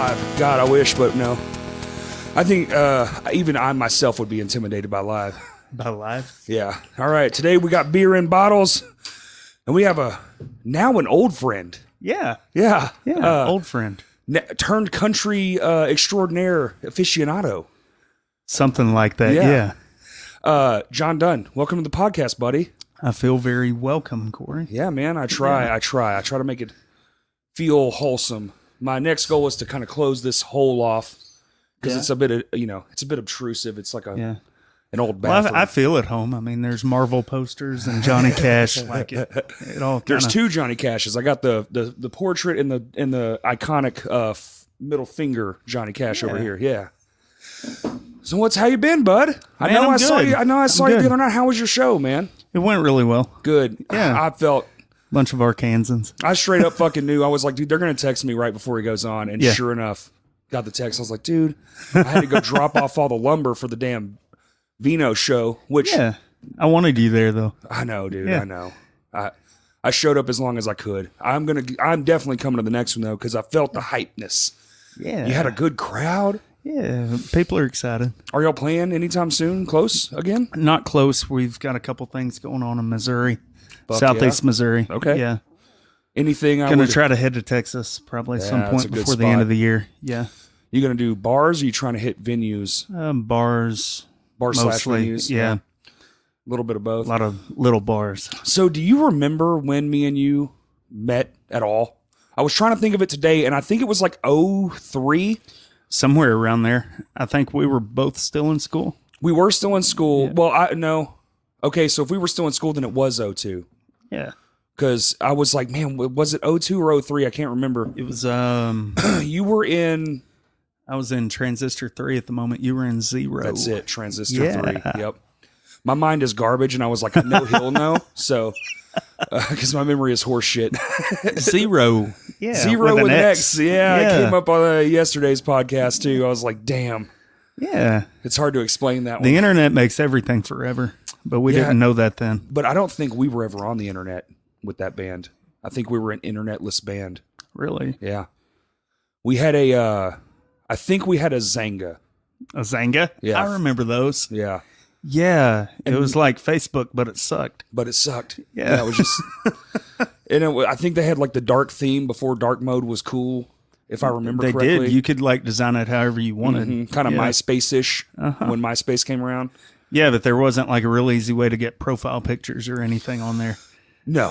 live. God, I wish, but no. I think even I myself would be intimidated by live. By live? Yeah. All right. Today we got beer in bottles, and we have now an old friend. Yeah. Yeah. Yeah. Old friend. Turned country extraordinaire aficionado. Something like that. Yeah. Jon Dunn, welcome to the podcast, buddy. I feel very welcome, Corey. Yeah, man. I try to make it feel wholesome. My next goal is to kind of close this hole off because it's a bit, it's a bit obtrusive. It's like an old bathroom. Well, I feel at home. I mean, there's Marvel posters and Johnny Cash. Like it all. There's two Johnny Cashes. I got the portrait and the iconic middle finger Johnny Cash over here. Yeah. So how you been, bud? I know I saw you the other night. How was your show, man? It went really well. Good. Yeah. I felt bunch of Arkansans. I straight up fucking knew. I was like, dude, they're going to text me right before he goes on. And sure enough, got the text. I was like, dude, I had to go drop off all the lumber for the damn Vino show, which... Yeah. I wanted you there, though. I know, dude. Yeah. I know. I showed up as long as I could. I'm definitely coming to the next one, though, because I felt the hypeness. Yeah. You had a good crowd. Yeah. People are excited. Are y'all playing anytime soon? Close again? Not close. We've got a couple things going on in Missouri. Southeast Missouri. Okay. Yeah. Anything I'm going to try to head to Texas probably at some point before the end of the year. Yeah. You going to do bars or are you trying to hit venues? Bars. Bars slash venues? Yeah. A little bit of both. A lot of little bars. So do you remember when me and you met at all? I was trying to think of it today, and I think it was like 03. Somewhere around there. I think we were both still in school. We were still in school. Yeah. Well, no. Okay, so if we were still in school, then it was 02. Yeah. Because I was like, man, was it 02 or 03? I can't remember. It was, you were in... I was in Transistor 3 at the moment. You were in 0. That's it, Transistor 3. Yep. My mind is garbage, and I was like, I know he'll know. So, because my memory is horse shit. 0. Yeah. 0 with an X. Yeah, it came up on yesterday's podcast, too. I was like, damn. Yeah. It's hard to explain that one. The internet makes everything forever, but we didn't know that then. But I don't think we were ever on the internet with that band. I think we were an internetless band. Really? Yeah. We had I think we had a Zanga. A Zanga? Yeah. I remember those. Yeah. Yeah. It was like Facebook, but it sucked. Yeah. It was just... and I think they had like the dark theme before dark mode was cool. If I remember correctly. They did. You could like design it however you wanted. Mm-hmm. Kind of MySpace-ish when MySpace came around. Yeah, but there wasn't like a real easy way to get profile pictures or anything on there. No,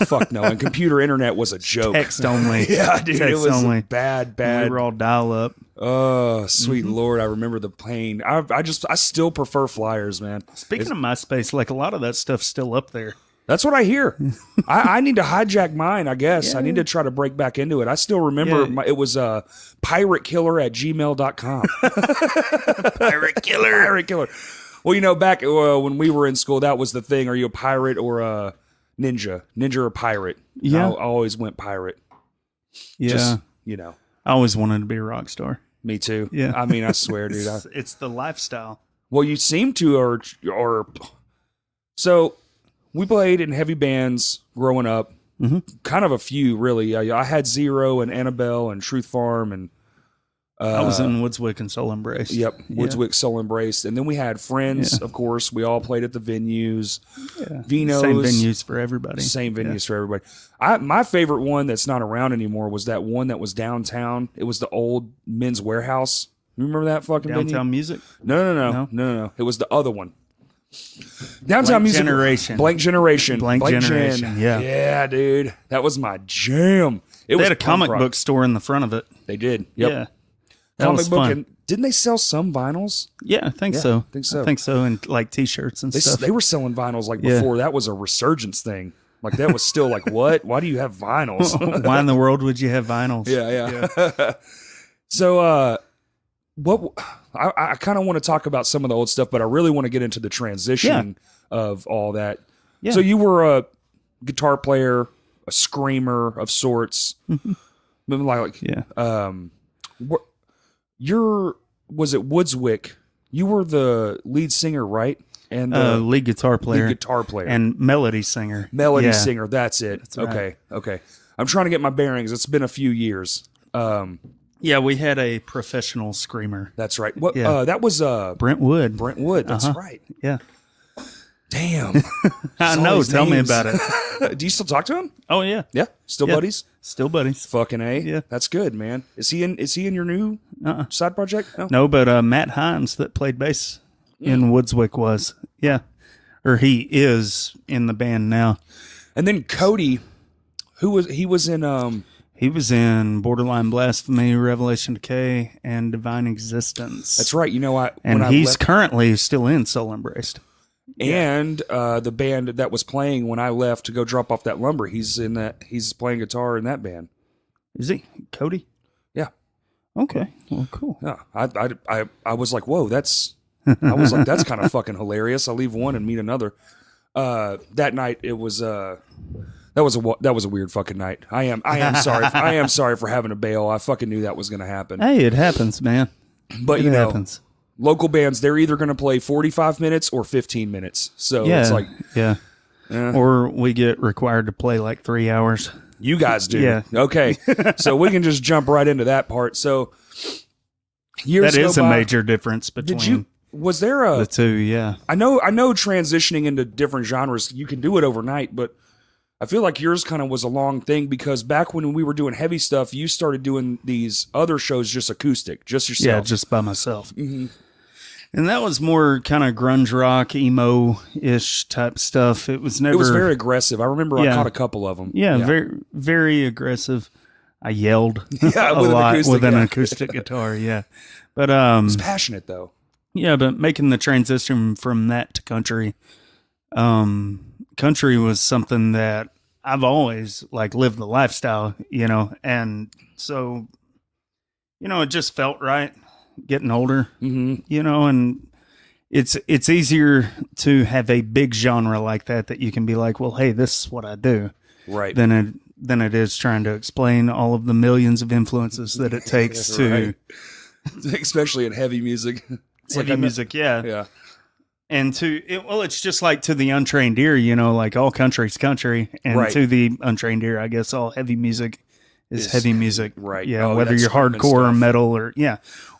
fuck no. And computer internet was a joke. Text only. Yeah, dude, Text it was only. bad. We were all dial up. Oh, sweet Lord, I remember the pain. I still prefer flyers, man. Speaking of MySpace, like a lot of that stuff's still up there. That's what I hear. I need to hijack mine, I guess. Yeah. I need to try to break back into it. I still remember it was piratekiller@gmail.com. Pirate killer. Well, back when we were in school, that was the thing. Are you a pirate or a ninja? Ninja or pirate? Yeah. I always went pirate. Yeah. Just, I always wanted to be a rock star. Me too. Yeah. I mean, I swear, dude. It's the lifestyle. Well, you seem to, or so... We played in heavy bands growing up. Mm-hmm. Kind of a few, really. I had 0 and Annabelle and Truth Farm. And I was in Woodswick and Soul Embraced. Yep, Woodswick, Soul Embraced. And then we had friends, of course. We all played at the venues. Yeah. Vinos. Same venues for everybody. For everybody. My favorite one that's not around anymore was that one that was downtown. It was the old Men's Warehouse. You remember that fucking Downtown venue? Music? No. It was the other one. Downtown Music Generation. Blank Generation. Yeah, dude. That was my jam. They had a comic book store in the front of it. They did. Yep. Yeah. That comic was book. fun. And didn't they sell some vinyls? Yeah, I think so. I think so. And like t-shirts and stuff. They were selling vinyls like before that was a resurgence thing. Like that was still like, what? Why do you have vinyls? Why in the world would you have vinyls? Yeah. So, I kind of want to talk about some of the old stuff, but I really want to get into the transition of all that. Yeah. So you were a guitar player, a screamer of sorts. Was it Woodswick? You were the lead singer, right? And lead guitar player. And melody singer. Singer, that's it. That's right. Okay. I'm trying to get my bearings. It's been a few years. Yeah, we had a professional screamer. That's right. What? That was Brentwood. Brentwood. That's right. Yeah. Damn. I know. Tell me about it. Do you still talk to him? Oh yeah. Yeah. Still buddies? Still buddies. Fucking A. Yeah. That's good, man. Is he in your new side project? No, but Matt Hines that played bass in Woodswick was. Yeah. Or he is in the band now. And then Cody, he was in he was in Borderline Blasphemy, Revelation Decay, and Divine Existence. That's right. You know, he's currently still in Soul Embraced. And the band that was playing when I left to go drop off that lumber, he's playing guitar in that band. Is he? Cody? Yeah. Okay. Well, cool. Yeah. I was like, whoa, that's kind of fucking hilarious. I'll leave one and meet another. That night it was that was a weird fucking night. I am sorry. I am sorry for having to bail. I fucking knew that was going to happen. Hey, it happens, man. But it happens. Local bands, they're either going to play 45 minutes or 15 minutes. So it's like, or we get required to play like 3 hours. You guys do. Yeah. Okay. So we can just jump right into that part. So that is a major difference between was there the two? Yeah. I know transitioning into different genres, you can do it overnight, but I feel like yours kind of was a long thing because back when we were doing heavy stuff, you started doing these other shows just acoustic, just yourself. Yeah, just by myself. Mm-hmm. And that was more kind of grunge rock, emo-ish type stuff. It was very aggressive. I remember I caught a couple of them. Yeah, very, very aggressive. I yelled a lot with an acoustic guitar. Yeah, but it's passionate though. Yeah, but making the transition from that to country, country was something that I've always lived the lifestyle, and so, it just felt right getting older, and it's easier to have a big genre like that you can be like, well, hey, this is what I do. Right. Than it is trying to explain all of the millions of influences that it takes to, especially in heavy music. Heavy music. Yeah. Yeah. And it's just like to the untrained ear, like all country's country, and to the untrained ear, I guess all heavy music is heavy music, right? Yeah, whether you're hardcore or metal or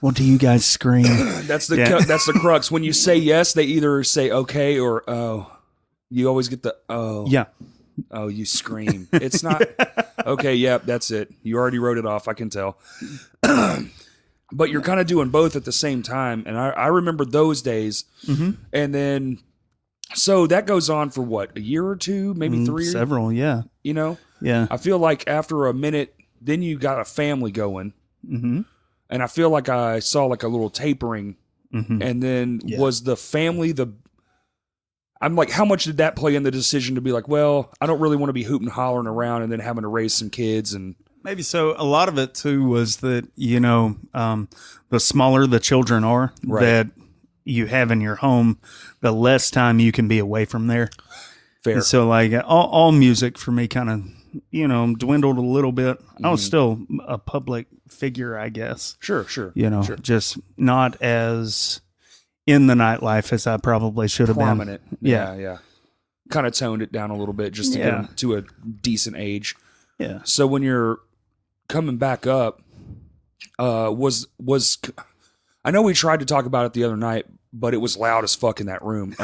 Well, do you guys scream? That's the crux. When you say yes, they either say okay or oh. You always get the oh. Yeah. Oh, you scream. It's not okay. Yep, that's it. You already wrote it off. I can tell. But you're kind of doing both at the same time. And I remember those days. Mm-hmm. And then, so that goes on for what, a year or two, maybe 3 years? Several, yeah. Yeah. I feel like after a minute, then you got a family going. Mm-hmm. And I feel like I saw like a little tapering. Mm-hmm. And then was the family I'm like, how much did that play in the decision to be like, well, I don't really want to be hooting and hollering around and then having to raise some kids and... Maybe so. A lot of it too was that, the smaller the children are that you have in your home, the less time you can be away from there. Fair. And so all music for me kind of, dwindled a little bit. Mm-hmm. I was still a public figure, I guess. Sure. Sure. Just not as in the nightlife as I probably should have been. Yeah. Kind of toned it down a little bit just to get them to a decent age. Yeah. So when you're coming back up, was I know we tried to talk about it the other night, but it was loud as fuck in that room.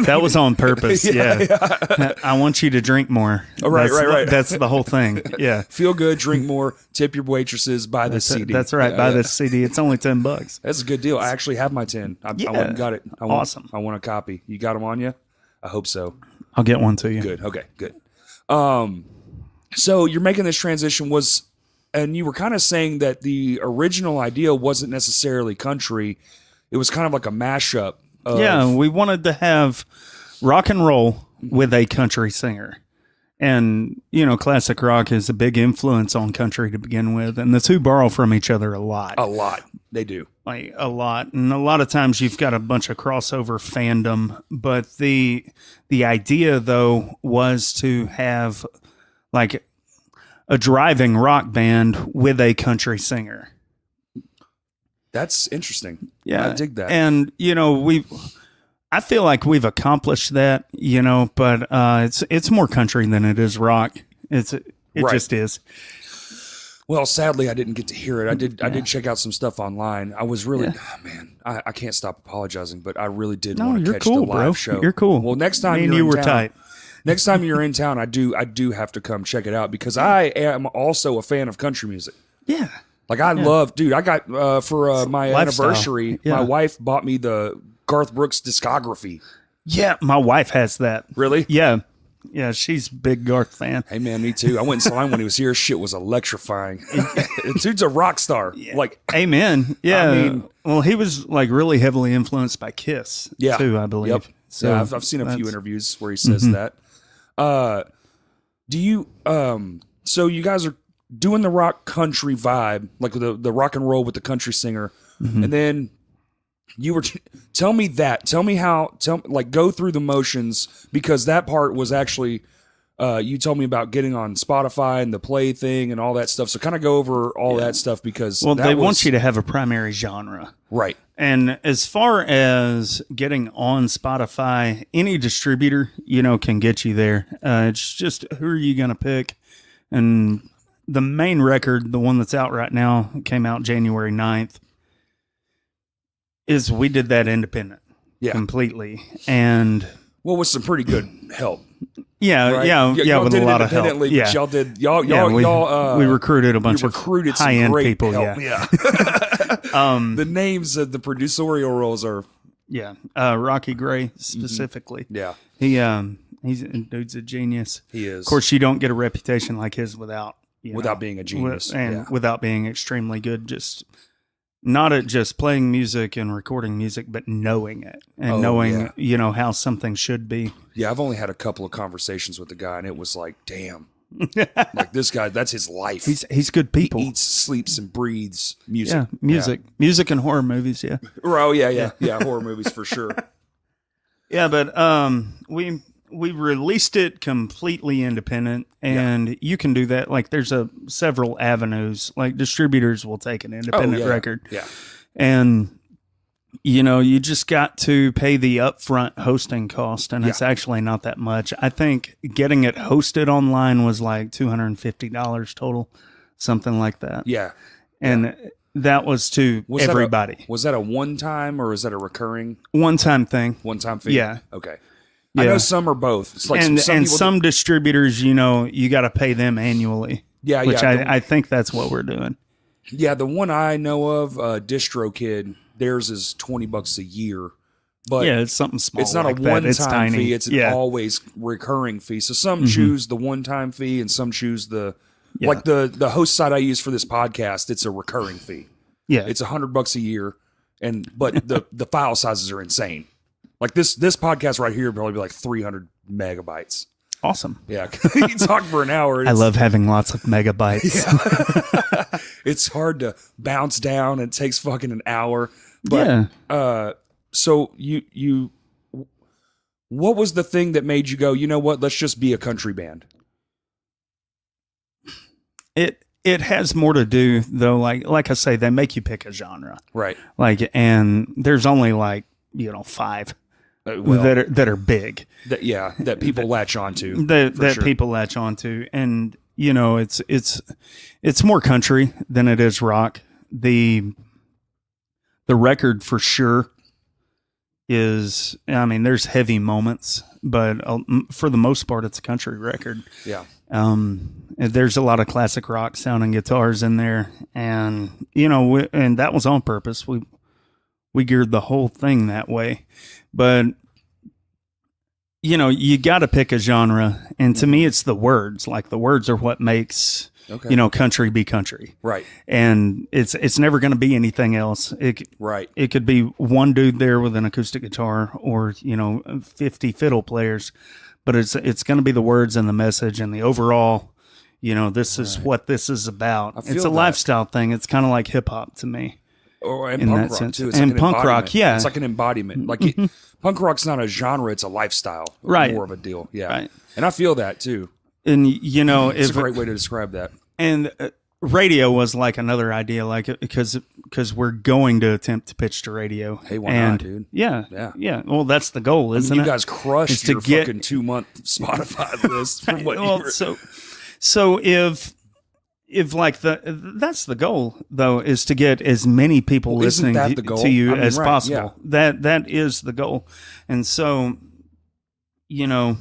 That was on purpose. Yeah. I want you to drink more. Oh, right. That's the whole thing. Yeah. Feel good, drink more, tip your waitresses, buy this CD. That's right. Buy this CD. It's only $10. That's a good deal. I actually have my 10. I went and got it. Awesome. I want a copy. You got them on you? I hope so. I'll get one to you. Good. Okay, good. So you're making this transition and you were kind of saying that the original idea wasn't necessarily country. It was kind of like a mashup. We wanted to have rock and roll with a country singer. And, classic rock is a big influence on country to begin with. And the two borrow from each other a lot. A lot. They do. A lot. And a lot of times you've got a bunch of crossover fandom. But the idea, though, was to have a driving rock band with a country singer. That's interesting. Yeah. I dig that. And, I feel like we've accomplished that, but it's more country than it is rock. It just is. Well, sadly, I didn't get to hear it. I did check out some stuff online. I was really, man, I can't stop apologizing, but I really did want to catch the live show. You're cool. Well, next time you were tight. Next time you're in town, I do have to come check it out because I am also a fan of country music. Yeah. Like I love, dude, I got, for my anniversary, my wife bought me the Garth Brooks discography. Yeah. My wife has that. Really? Yeah. Yeah, she's a big Garth fan. Hey, man, me too. I went and saw him when he was here. Shit was electrifying. Dude's a rock star. Yeah. Like, amen. Yeah. I mean, well, he was like really heavily influenced by Kiss, too, I believe. Yep. So yeah, I've seen a few interviews where he says that. Do you, so you guys are doing the rock country vibe, like the rock and roll with the country singer, and then you were tell me how go through the motions, because that part was actually you told me about getting on Spotify and the play thing and all that stuff. So kind of go over all that stuff, because they want you to have a primary genre, right? And as far as getting on Spotify, any distributor can get you there. It's just, who are you going to pick? And the main record, the one that's out right now, came out January 9th. Is we did that independent, completely, and with some pretty good help. Yeah, right? Y'all with a lot of help. But y'all did we recruited a bunch of high-end people. Help. Yeah. The names of the producerial roles are Rocky Gray specifically. Yeah, dude's a genius. He is. Of course, you don't get a reputation like his without being a genius and without being extremely good. Just not at just playing music and recording music, but knowing it and knowing, how something should be. Yeah, I've only had a couple of conversations with the guy, and it was like, damn. Like, this guy, that's his life. He's good people. He eats, sleeps, and breathes music. Yeah, music. Yeah. Music and horror movies, yeah. Oh, yeah, horror movies for sure. Yeah, but we released it completely independent, and you can do that. Like, there's several avenues. Like, distributors will take an independent record. Yeah. And, you just got to pay the upfront hosting cost, and it's actually not that much. I think getting it hosted online was like $250 total, something like that. Yeah. And that was to everybody. Was that a one-time, or is that a recurring? One-time thing. One-time fee? Yeah. Okay. Yeah. I know some are both. It's like some distributors, you got to pay them annually. Yeah, which I think that's what we're doing. Yeah, the one I know of, DistroKid, theirs is $20 a year. But it's something small. It's not like a one-time fee. It's an always recurring fee. So some choose the one-time fee, and some choose like the host site I use for this podcast. It's a recurring fee. Yeah, it's $100 a year, but the file sizes are insane. Like this podcast right here would probably be like 300 megabytes. Awesome. Yeah. You talk for an hour. I love having lots of megabytes. Yeah. It's hard to bounce down. It takes fucking an hour. But, so you, what was the thing that made you go, you know what, let's just be a country band? It has more to do, though. Like I say, they make you pick a genre. Right. And there's only 5 that are big. That people latch onto. That people latch onto. And, it's more country than it is rock. The record for sure is, there's heavy moments, but for the most part, it's a country record. Yeah. There's a lot of classic rock sounding guitars in there. And, and that was on purpose. We geared the whole thing that way. But, you got to pick a genre. And to me, it's the words. Like, the words are what makes, country be country. Right. And it's never going to be anything else. It could be one dude there with an acoustic guitar or, 50 fiddle players. But it's going to be the words and the message and the overall, this is what this is about. It's a lifestyle thing. It's kind of like hip hop to me. And punk rock too. It's and punk rock, yeah. It's like an embodiment. Like punk rock's not a genre; it's a lifestyle. Right. More of a deal. Yeah. Right. And I feel that too. And it's a great way to describe that. And radio was like another idea, because we're going to attempt to pitch to radio. Hey, why not, dude? Yeah. Well, that's the goal, isn't it? You guys crushed your fucking 2-month Spotify list from what you were. So if like that's the goal though, is to get as many people listening to you as possible. Yeah. That is the goal. And so, you know,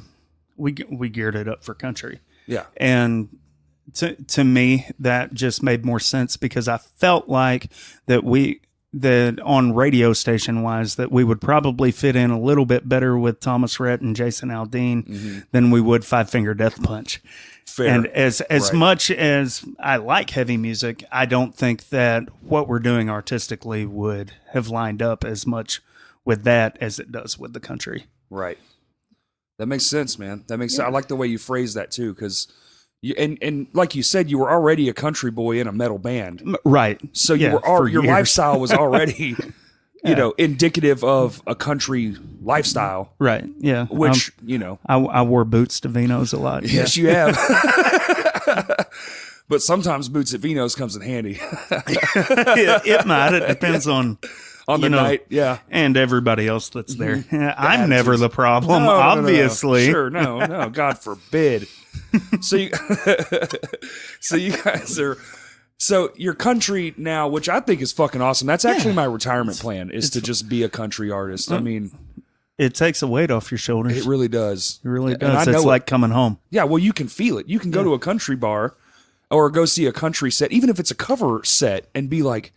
we geared it up for country. Yeah. And to me, that just made more sense because I felt like that on radio station wise, that we would probably fit in a little bit better with Thomas Rhett and Jason Aldean than we would Five Finger Death Punch. Fair. And as much as I like heavy music, I don't think that what we're doing artistically would have lined up as much with that as it does with the country. Right. That makes sense, man. That makes sense. I like the way you phrase that too, because and like you said, you were already a country boy in a metal band, right? So your lifestyle was already, you know, indicative of a country lifestyle, right? Yeah, which you know, I wore boots to Vino's a lot. Yes, you have. But sometimes boots at Vino's comes in handy. it might. It depends on the night, yeah, and everybody else that's there. I'm never the problem, obviously. No. Sure, no, God forbid. So you guys are, so your country now, which I think is fucking awesome. That's actually my retirement plan, is to just be a country artist. I mean, it takes a weight off your shoulders. It really does. It really does. It's like coming home. Yeah, well, you can feel it. You can go to a country bar or go see a country set, even if it's a cover set, and be like,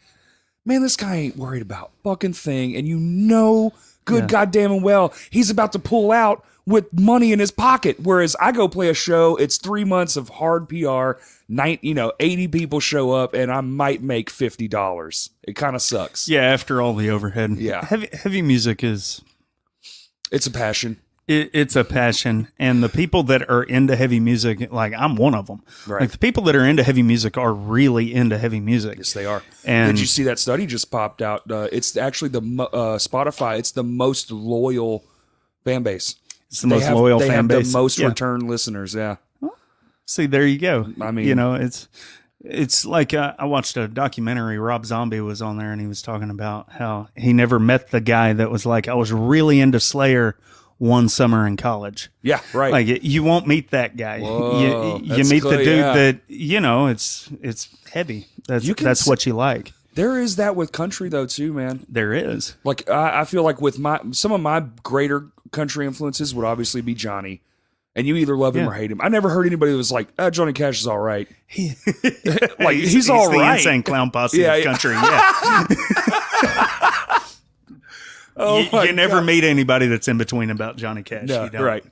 man, this guy ain't worried about fucking thing. And you know good goddamn and well he's about to pull out with money in his pocket. Whereas I go play a show, it's 3 months of hard PR, 80 people show up, and I might make $50. It kind of sucks. Yeah, after all the overhead. Yeah. Heavy music is... It's a passion. It's a passion, and the people that are into heavy music, like I'm one of them. Right. Like the people that are into heavy music are really into heavy music. Yes, they are. And did you see that study just popped out? It's actually the Spotify. It's the most loyal fan base. It's the most loyal fan base. They have the most return listeners. Yeah. See, there you go. I mean, you know, it's like I watched a documentary. Rob Zombie was on there, and he was talking about how he never met the guy that was like, I was really into Slayer one summer in college. Yeah, right. Like you won't meet that guy. Whoa, you meet the dude that, you know, it's heavy. That's what you like. There is that with country though too, man. There is. Like I feel like with some of my greater country influences would obviously be Johnny. And you either love him or hate him. I never heard anybody that was like, Johnny Cash is all right. Like he's all right. The Insane Clown Posse of country. Yeah. You never meet anybody that's in between about Johnny Cash. No, right.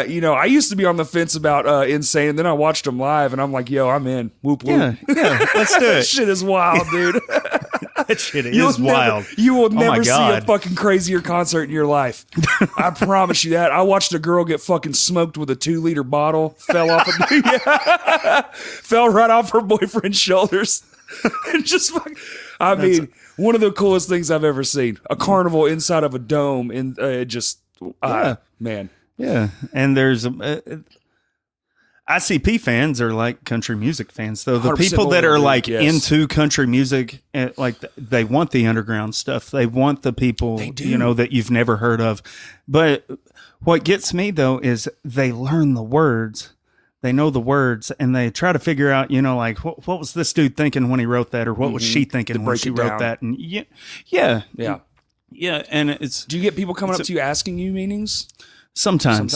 You know, I used to be on the fence about Insane, and then I watched him live, and I'm like, yo, I'm in. Whoop, whoop. Yeah, let's do it. That shit is wild, dude. That shit is wild. You will never see a fucking crazier concert in your life. I promise you that. I watched a girl get fucking smoked with a 2-liter bottle, fell right off her boyfriend's shoulders. And just fucking, one of the coolest things I've ever seen. A carnival inside of a dome, and man. Yeah, and there's ICP fans are like country music fans, though. The people that are like into country music, like they want the underground stuff. They want the people, you know, that you've never heard of. But what gets me though is they learn the words. They know the words, and they try to figure out, you know, like what was this dude thinking when he wrote that, or what was she thinking when she wrote that? And yeah. And it's. Do you get people coming up to you asking you meanings? Sometimes.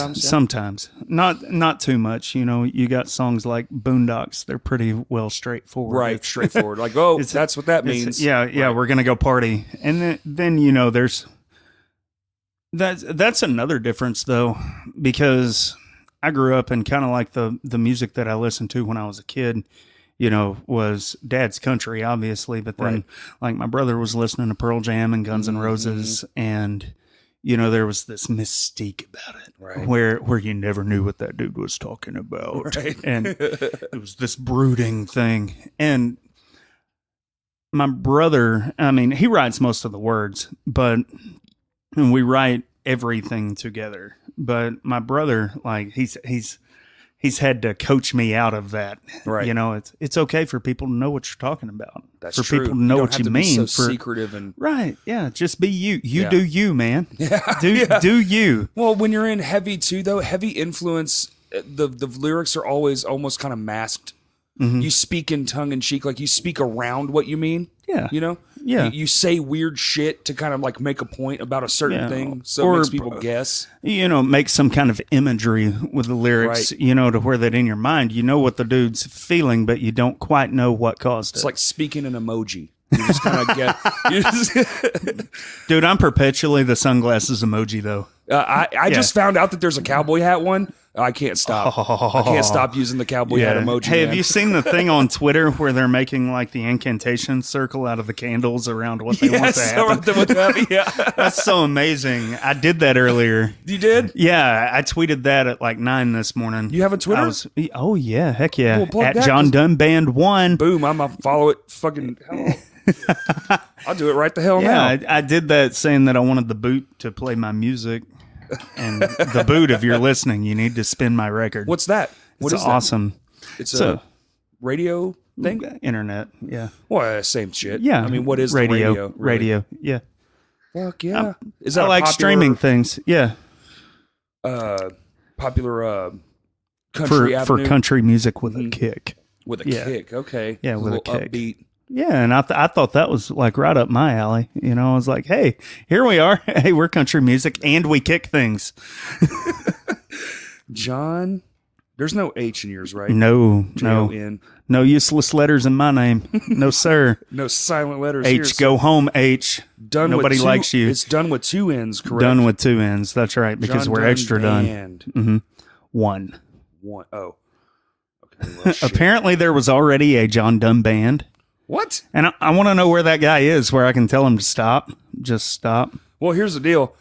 Not too much. You know, you got songs like Boondocks. They're pretty well straightforward. Right, straightforward. Like, that's what that means. Yeah, we're gonna go party, and then you know, there's that's another difference though, because I grew up and kind of like the music that I listened to when I was a kid, you know, was Dad's country, obviously, but then like my brother was listening to Pearl Jam and Guns N' Roses, and you know, there was this mystique about it, where you never knew what that dude was talking about, and it was this brooding thing. And my brother, I mean, he writes most of the words, and we write everything together. But my brother, like he's had to coach me out of that. Right. You know, it's okay for people to know what you're talking about. That's for true. people to know what you mean. Be so secretive and yeah. Just be you. You do you, man. Yeah. Do you. Well, when you're in heavy too, though, heavy influence, the lyrics are always almost kind of masked You speak in tongue in cheek, like you speak around what you mean. Yeah. You know? Yeah. You say weird shit to kind of like make a point about a certain thing. So it makes people guess. Make some kind of imagery with the lyrics, to where that in your mind, you know what the dude's feeling, but you don't quite know what caused it. It's like speaking an emoji. You just kind of get. Dude, I'm perpetually the sunglasses emoji, though. I just found out that there's a cowboy hat one. I can't stop. I can't stop using the cowboy hat emoji. Hey, man. have you seen the thing on Twitter where they're making like the incantation circle out of the candles around what they want to happen? Yeah, that's so amazing. I did that earlier. You did? Yeah, I tweeted that at like 9 this morning. You have a Twitter? Oh yeah, heck yeah. Well, at Jon Dunn Band 1. Boom! I'm gonna follow it. Fucking. I'll do it right the hell now. I did that saying that I wanted the boot to play my music. And the boot, if you're listening, you need to spin my record. What's that? What it's is awesome. That? It's a radio thing? Internet, yeah. Well, same shit. Yeah. I mean, what is radio? The radio? Really? Radio, yeah. Fuck yeah. Is that I like streaming things, yeah. Popular country for country music with a kick. With a kick, okay. Yeah, with a kick. Upbeat. Yeah, and I thought that was like right up my alley. I was like, hey, here we are. Hey, we're country music and we kick things. John, there's no H in yours, right? No, J-O-N. No useless letters in my name. No, sir. No silent letters H, here. go home, H. Done Nobody likes you. It's done with 2 N's, correct? Done with 2 N's, that's right, because Jon we're Dunn extra Band. done. One. Oh. Okay, well, shit. Apparently there was already a Jon Dunn Band. What? And I want to know where that guy is, where I can tell him to stop. Just stop. Well, here's the deal.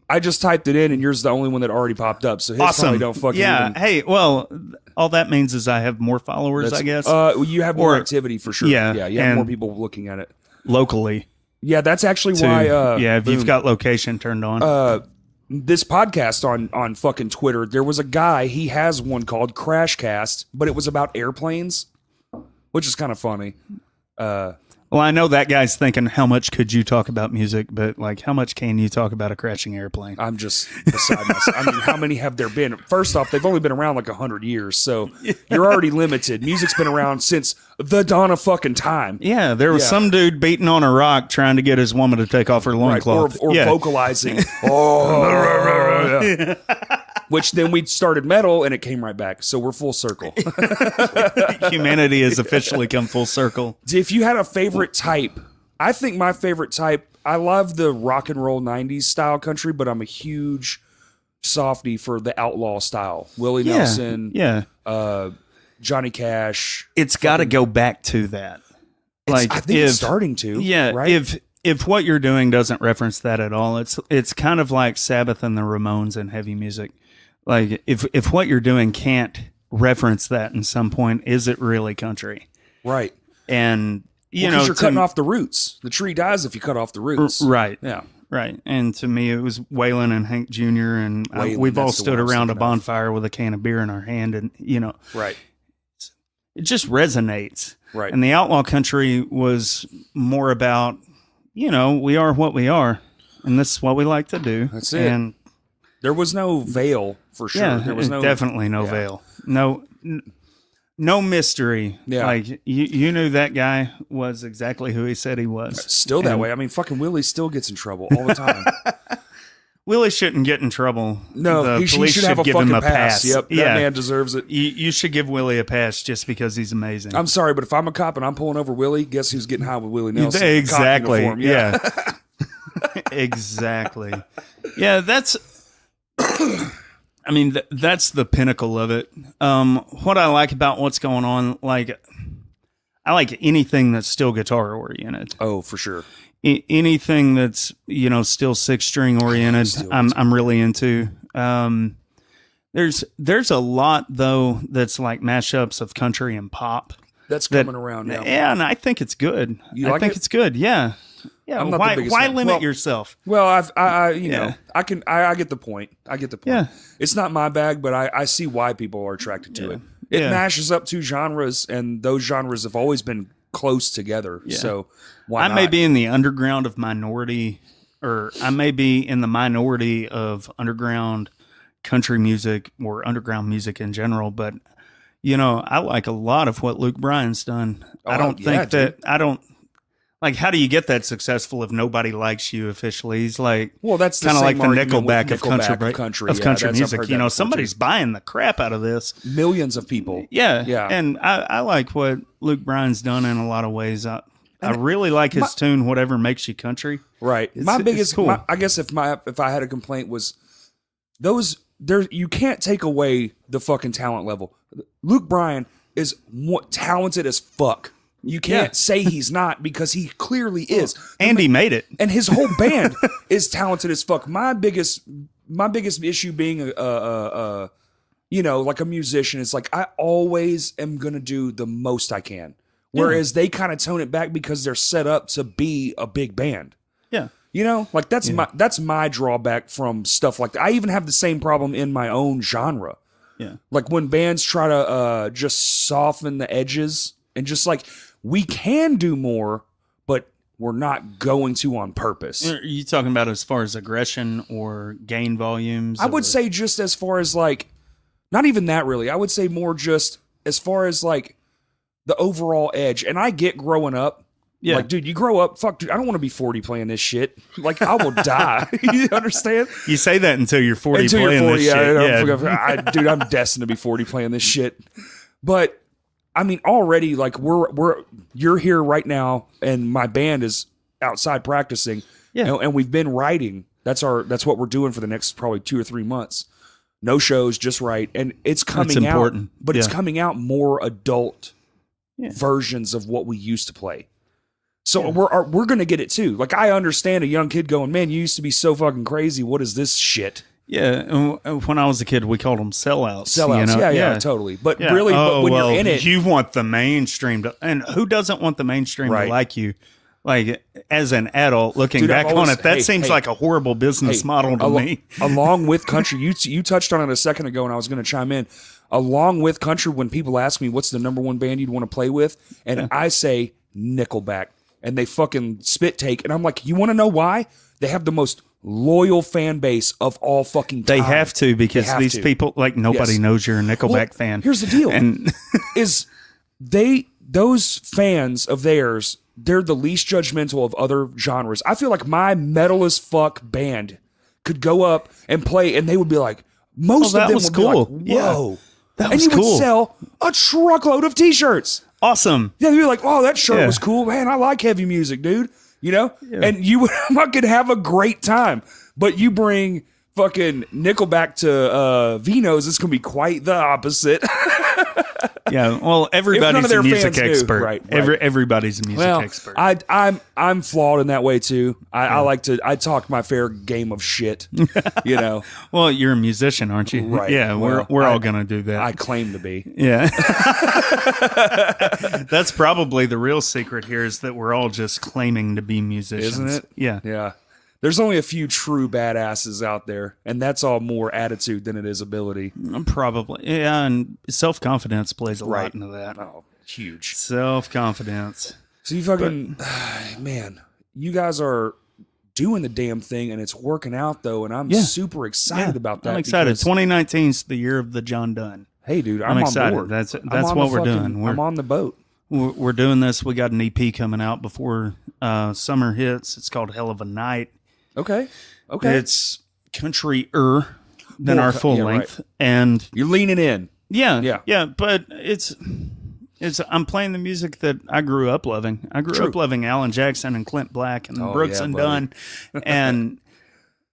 I just typed it in, and yours is the only one that already popped up. So his awesome. Probably don't fucking even... Hey, well, all that means is I have more followers, I guess. You have more activity for sure. Yeah. You have more people looking at it. Locally. Yeah, that's actually why... if you've got location turned on. This podcast on fucking Twitter, there was a guy, he has one called Crashcast, but it was about airplanes, which is kind of funny. Well, I know that guy's thinking, how much could you talk about music? But like, how much can you talk about a crashing airplane? I'm just beside myself. I mean, how many have there been? First off, they've only been around like 100 years, so you're already limited. Music's been around since the dawn of fucking time. Yeah, there was some dude beating on a rock trying to get his woman to take off her loincloth. Or vocalizing. Which then we started metal and it came right back. So we're full circle. Humanity has officially come full circle. If you had a favorite type, I think my favorite type, I love the rock and roll 90s style country, but I'm a huge softie for the outlaw style. Willie Nelson, Johnny Cash. It's got to go back to that. I think it's starting to. Yeah, right? If what you're doing doesn't reference that at all, it's kind of like Sabbath and the Ramones and heavy music. Like if what you're doing can't reference that in some point, is it really country? Right. And because you're cutting off the roots. The tree dies if you cut off the roots. Right. Yeah. Right. And to me, it was Waylon and Hank Jr. And we've all stood around a bonfire with a can of beer in our hand, and right. It just resonates. Right. And the outlaw country was more about, we are what we are, and this is what we like to do. That's it. And there was no veil for sure. Yeah, there was definitely no veil. No mystery. Yeah. Like you knew that guy was exactly who he said he was. Still that way. I mean, fucking Willie still gets in trouble all the time. Willie shouldn't get in trouble. No, he should have a give fucking him a pass. Yep, that man deserves it. You should give Willie a pass just because he's amazing. I'm sorry, but if I'm a cop and I'm pulling over Willie, guess who's getting high with Willie Nelson? Exactly. Yeah. Exactly. Yeah, that's... I mean, that's the pinnacle of it. What I like about what's going on, like, I like anything that's still guitar oriented. Oh, for sure. Anything that's still 6-string oriented, I'm really into. There's a lot though that's like mashups of country and pop. That's coming around now. Yeah, and I think it's good. I think it's good. Yeah. Yeah, why limit yourself? Well, I get the point. Yeah. It's not my bag, but I see why people are attracted to it. It mashes up 2 genres, and those genres have always been close together. Yeah. So why not? I may be in the underground of minority, or I may be in the minority of underground country music or underground music in general, but I like a lot of what Luke Bryan's done. I don't think dude. like, how do you get that successful if nobody likes you officially? He's like, well, that's kind of like the Nickelback of country music. Somebody's buying the crap out of this. Millions of people. Yeah. And I like what Luke Bryan's done in a lot of ways. I really like his tune, Whatever Makes You Country. Right. It's cool. I guess if I had a complaint was you can't take away the fucking talent level. Luke Bryan is talented as fuck. You can't say he's not, because he clearly is. And he made it. And his whole band is talented as fuck. My biggest issue being like a musician is like, I always am going to do the most I can. Whereas they kind of tone it back because they're set up to be a big band. Yeah. Like that's my drawback from stuff like that. I even have the same problem in my own genre. Yeah. Like when bands try to just soften the edges and just like, we can do more, but we're not going to on purpose. Are you talking about as far as aggression or gain volumes? I would say just as far as like, not even that really. I would say more just as far as like the overall edge. And I get growing up. Yeah. Like, dude, you grow up, fuck, dude, I don't want to be 40 playing this shit. Like, I will die. You understand? You say that until you're 40 playing this shit. Dude, I'm destined to be 40 playing this shit. But I mean, already, like, you're here right now, and my band is outside practicing, and we've been writing. That's what we're doing for the next probably 2 or 3 months. No shows, just write, and it's coming out. But it's coming out more adult versions of what we used to play. So we're gonna get it too. Like, I understand a young kid going, "Man, you used to be so fucking crazy. What is this shit?" Yeah, when I was a kid, we called them sellouts. Sellouts, yeah, totally. But really, when you're in it, you want the mainstream to, and who doesn't want the mainstream to like you? Like, as an adult looking back on it, that seems like a horrible business model to me. Along with country, you touched on it a second ago, and I was going to chime in. Along with country, when people ask me what's the number one band you'd want to play with, and I say Nickelback, and they fucking spit take, and I'm like, you want to know why? They have the most loyal fan base of all fucking time. They have to, because these people, like, nobody knows you're a Nickelback fan. Here's the deal. And is those fans of theirs, they're the least judgmental of other genres. I feel like my metal as fuck band could go up and play, and they would be like, most of them would be like, whoa. That was cool. And you would sell a truckload of t-shirts. Awesome. Yeah, they'd be like, oh, that shirt was cool. Man, I like heavy music, dude. And you would fucking have a great time. But you bring fucking Nickelback to Vino's, it's going to be quite the opposite. Yeah, well, everybody's a music expert. Right. Everybody's a music expert. I'm flawed in that way too. I talk my fair game of shit. Well, you're a musician, aren't you? Right. Yeah, we're all gonna do that. I claim to be. Yeah. That's probably the real secret here, is that we're all just claiming to be musicians, isn't it? Yeah. Yeah. There's only a few true badasses out there, and that's all more attitude than it is ability. Probably. Yeah, and self-confidence plays a lot into that. Oh, huge. Self-confidence. So you fucking, man, you guys are doing the damn thing, and it's working out, though, and I'm super excited about that. I'm excited. 2019 is the year of the Jon Dunn. Hey, dude, I'm excited. On board. That's what we're doing. I'm on the boat. We're doing this. We got an EP coming out before summer hits. It's called Hell of a Night. Okay. It's country-er than our full length, and you're leaning in. Yeah. But it's I'm playing the music that I grew up loving. I grew up loving Alan Jackson and Clint Black and Brooks and Dunn, and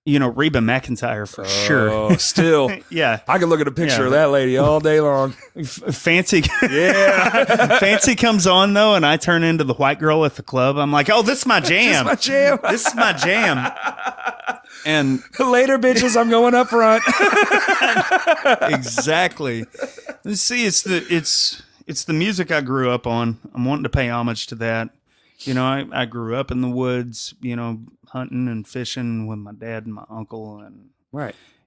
Reba McEntire for sure. Oh, still, yeah. I can look at a picture of that lady all day long. Fancy, Fancy comes on though, and I turn into the white girl at the club. I'm like, oh, this is my jam. This is my jam. And later, bitches, I'm going up front. Exactly. See, it's the music I grew up on. I'm wanting to pay homage to that. I grew up in the woods, hunting and fishing with my dad and my uncle, and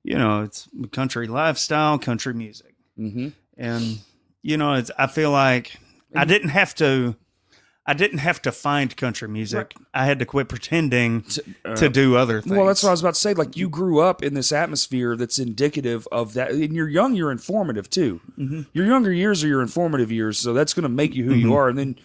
it's country lifestyle, country music. Mm-hmm. And I feel like I didn't have to I didn't have to find country music. Right. I had to quit pretending to do other things. Well, that's what I was about to say. Like, you grew up in this atmosphere that's indicative of that. And you're young, you're informative, too. Mm-hmm. Your younger years are your informative years, so that's going to make you who you are. And then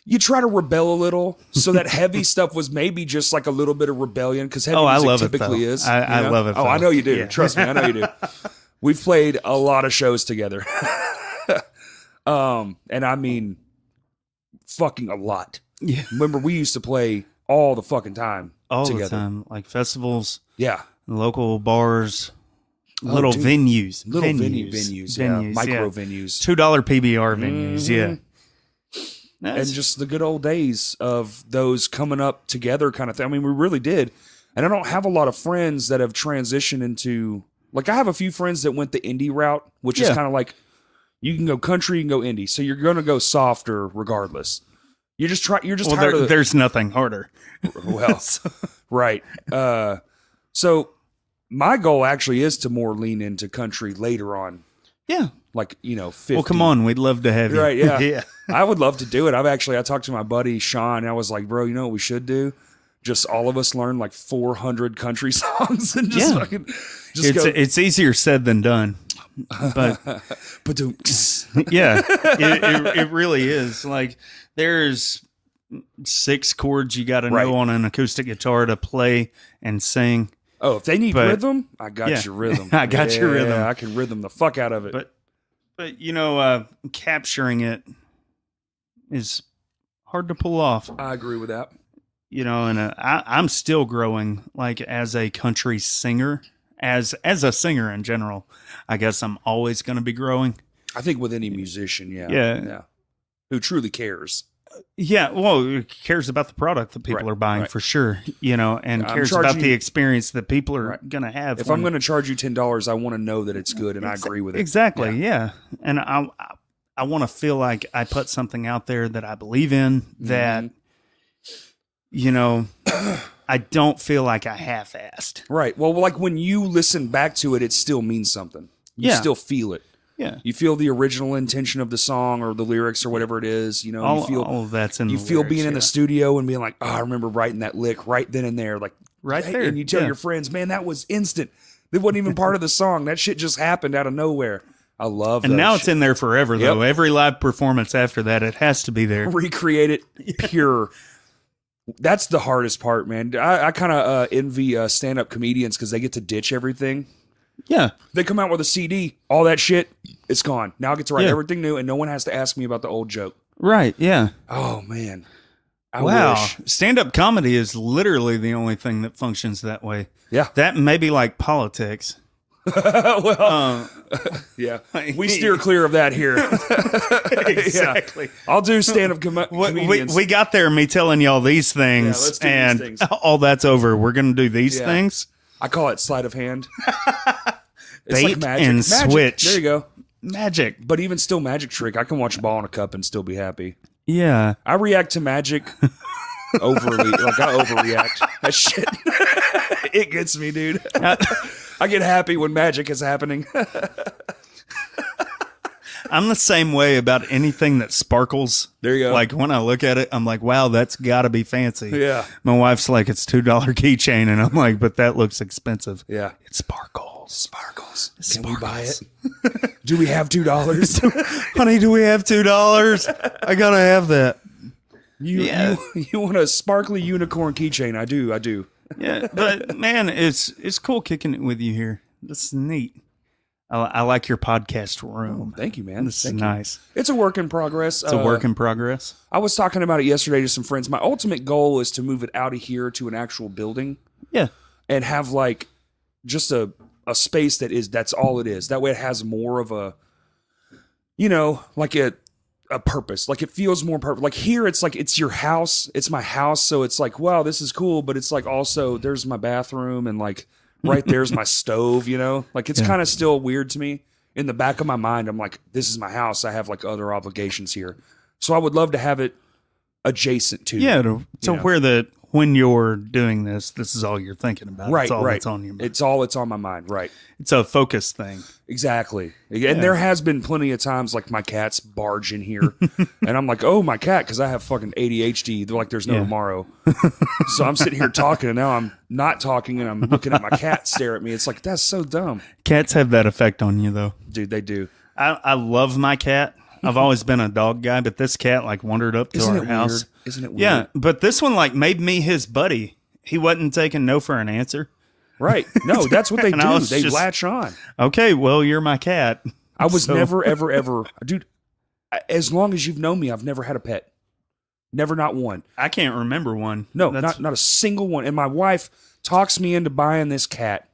you try to rebel a little. So that heavy stuff was maybe just like a little bit of rebellion, because heavy music typically is. I love it, though. I know you do. Yeah. Trust me, I know you do. We've played a lot of shows together. And I mean... fucking a lot. Yeah. Remember, we used to play all the fucking time together. The time. Like festivals. Yeah. Local bars. Little venues. Little venues. Yeah. Micro venues. $2 PBR venues. Yeah. And just the good old days of those coming up together kind of thing. I mean, we really did. And I don't have a lot of friends that have transitioned into... Like, I have a few friends that went the indie route, which is kind of like... You can go country, you can go indie. So you're going to go softer regardless. You're just tired of there's nothing harder. Well, right. So my goal actually is to more lean into country later on. Yeah. Like, 50. Well, come on. We'd love to have you. Right, yeah. Yeah. I would love to do it. I talked to my buddy Sean, and I was like, bro, you know what we should do? Just all of us learn like 400 country songs and just fucking... It's easier said than done. But yeah, it really is. Like, there's 6 chords you got to know on an acoustic guitar to play and sing. Oh, if they need rhythm, I got your rhythm. I got your rhythm. I can rhythm the fuck out of it. But capturing it is hard to pull off. I agree with that. And I'm still growing, like, as a country singer. As a singer in general, I guess I'm always going to be growing. I think with any musician, yeah, who truly cares. Yeah, well, who cares about the product that people are buying for sure, and cares about the experience that people are going to have. If I'm going to charge you $10, I want to know that it's good, and I agree with it. Exactly, yeah. And I want to feel like I put something out there that I believe in, that, I don't feel like I half-assed. Right. Well, like when you listen back to it, it still means something. You still feel it. Yeah. You feel the original intention of the song or the lyrics or whatever it is. All of that's in the lyrics. You feel being in the studio and being like, oh, I remember writing that lick right then and there. Like, right there. And you tell your friends, man, that was instant. It wasn't even part of the song. That shit just happened out of nowhere. I love that. And now it's in there forever, though. Every live performance after that, it has to be there. Recreate it pure. That's the hardest part, man. I kind of envy stand-up comedians because they get to ditch everything. Yeah. They come out with a CD, all that shit, it's gone. Now I get to write everything new, and no one has to ask me about the old joke. Right, yeah. Oh, man. I wish. Stand-up comedy is literally the only thing that functions that way. Yeah. That may be like politics. Well, yeah, we steer clear of that here. Exactly. Yeah. I'll do stand-up comedians. We got there, me telling y'all these things, let's do and these things. All that's over. We're going to do these things. I call it sleight of hand. It's Bait like magic. and switch. There you go. Magic. But even still, magic trick. I can watch a ball in a cup and still be happy. Yeah. I react to magic overly. Like, I overreact. That shit. It gets me, dude. I get happy when magic is happening. I'm the same way about anything that sparkles. There you go. Like, when I look at it, I'm like, wow, that's got to be fancy. Yeah. My wife's like, it's $2 keychain. And I'm like, but that looks expensive. Yeah. It sparkles. Can we buy it? Do we have $2? Honey, do we have $2? I got to have that. You want a sparkly unicorn keychain? I do. Yeah, but man, it's cool kicking it with you here. This is neat. I like your podcast room. Oh, thank you, man. This is nice. It's a work in progress. It's a work in progress. I was talking about it yesterday to some friends. My ultimate goal is to move it out of here to an actual building. Yeah. And have like just a space that's all it is. That way it has more of a, like a purpose. Like, it feels more purpose. Like, here it's like it's your house. It's my house. So it's like, wow, this is cool. But it's like also there's my bathroom and like right there's my stove, Like, it's kind of still weird to me. In the back of my mind, I'm like, this is my house. I have like other obligations here. So I would love to have it adjacent to. Yeah, to where when you're doing this is all you're thinking about. Right, it's all right. that's on your mind. It's on my mind. Right. It's a focus thing. Exactly. And there has been plenty of times like my cats barge in here and I'm like, oh, my cat, because I have fucking ADHD. They're like, there's no tomorrow. So I'm sitting here talking and now I'm not talking and I'm looking at my cat stare at me. It's like, that's so dumb. Cats have that effect on you, though. Dude, they do. I love my cat. I've always been a dog guy, but this cat like wandered up to our house. Weird? Isn't it weird? Yeah, but this one like made me his buddy. He wasn't taking no for an answer. Right. No, that's what they do. They just, latch on. Okay, well, you're my cat. I was never, ever, ever, dude, as long as you've known me, I've never had a pet. Never, not one. I can't remember one. No, not a single one. And my wife talks me into buying this cat.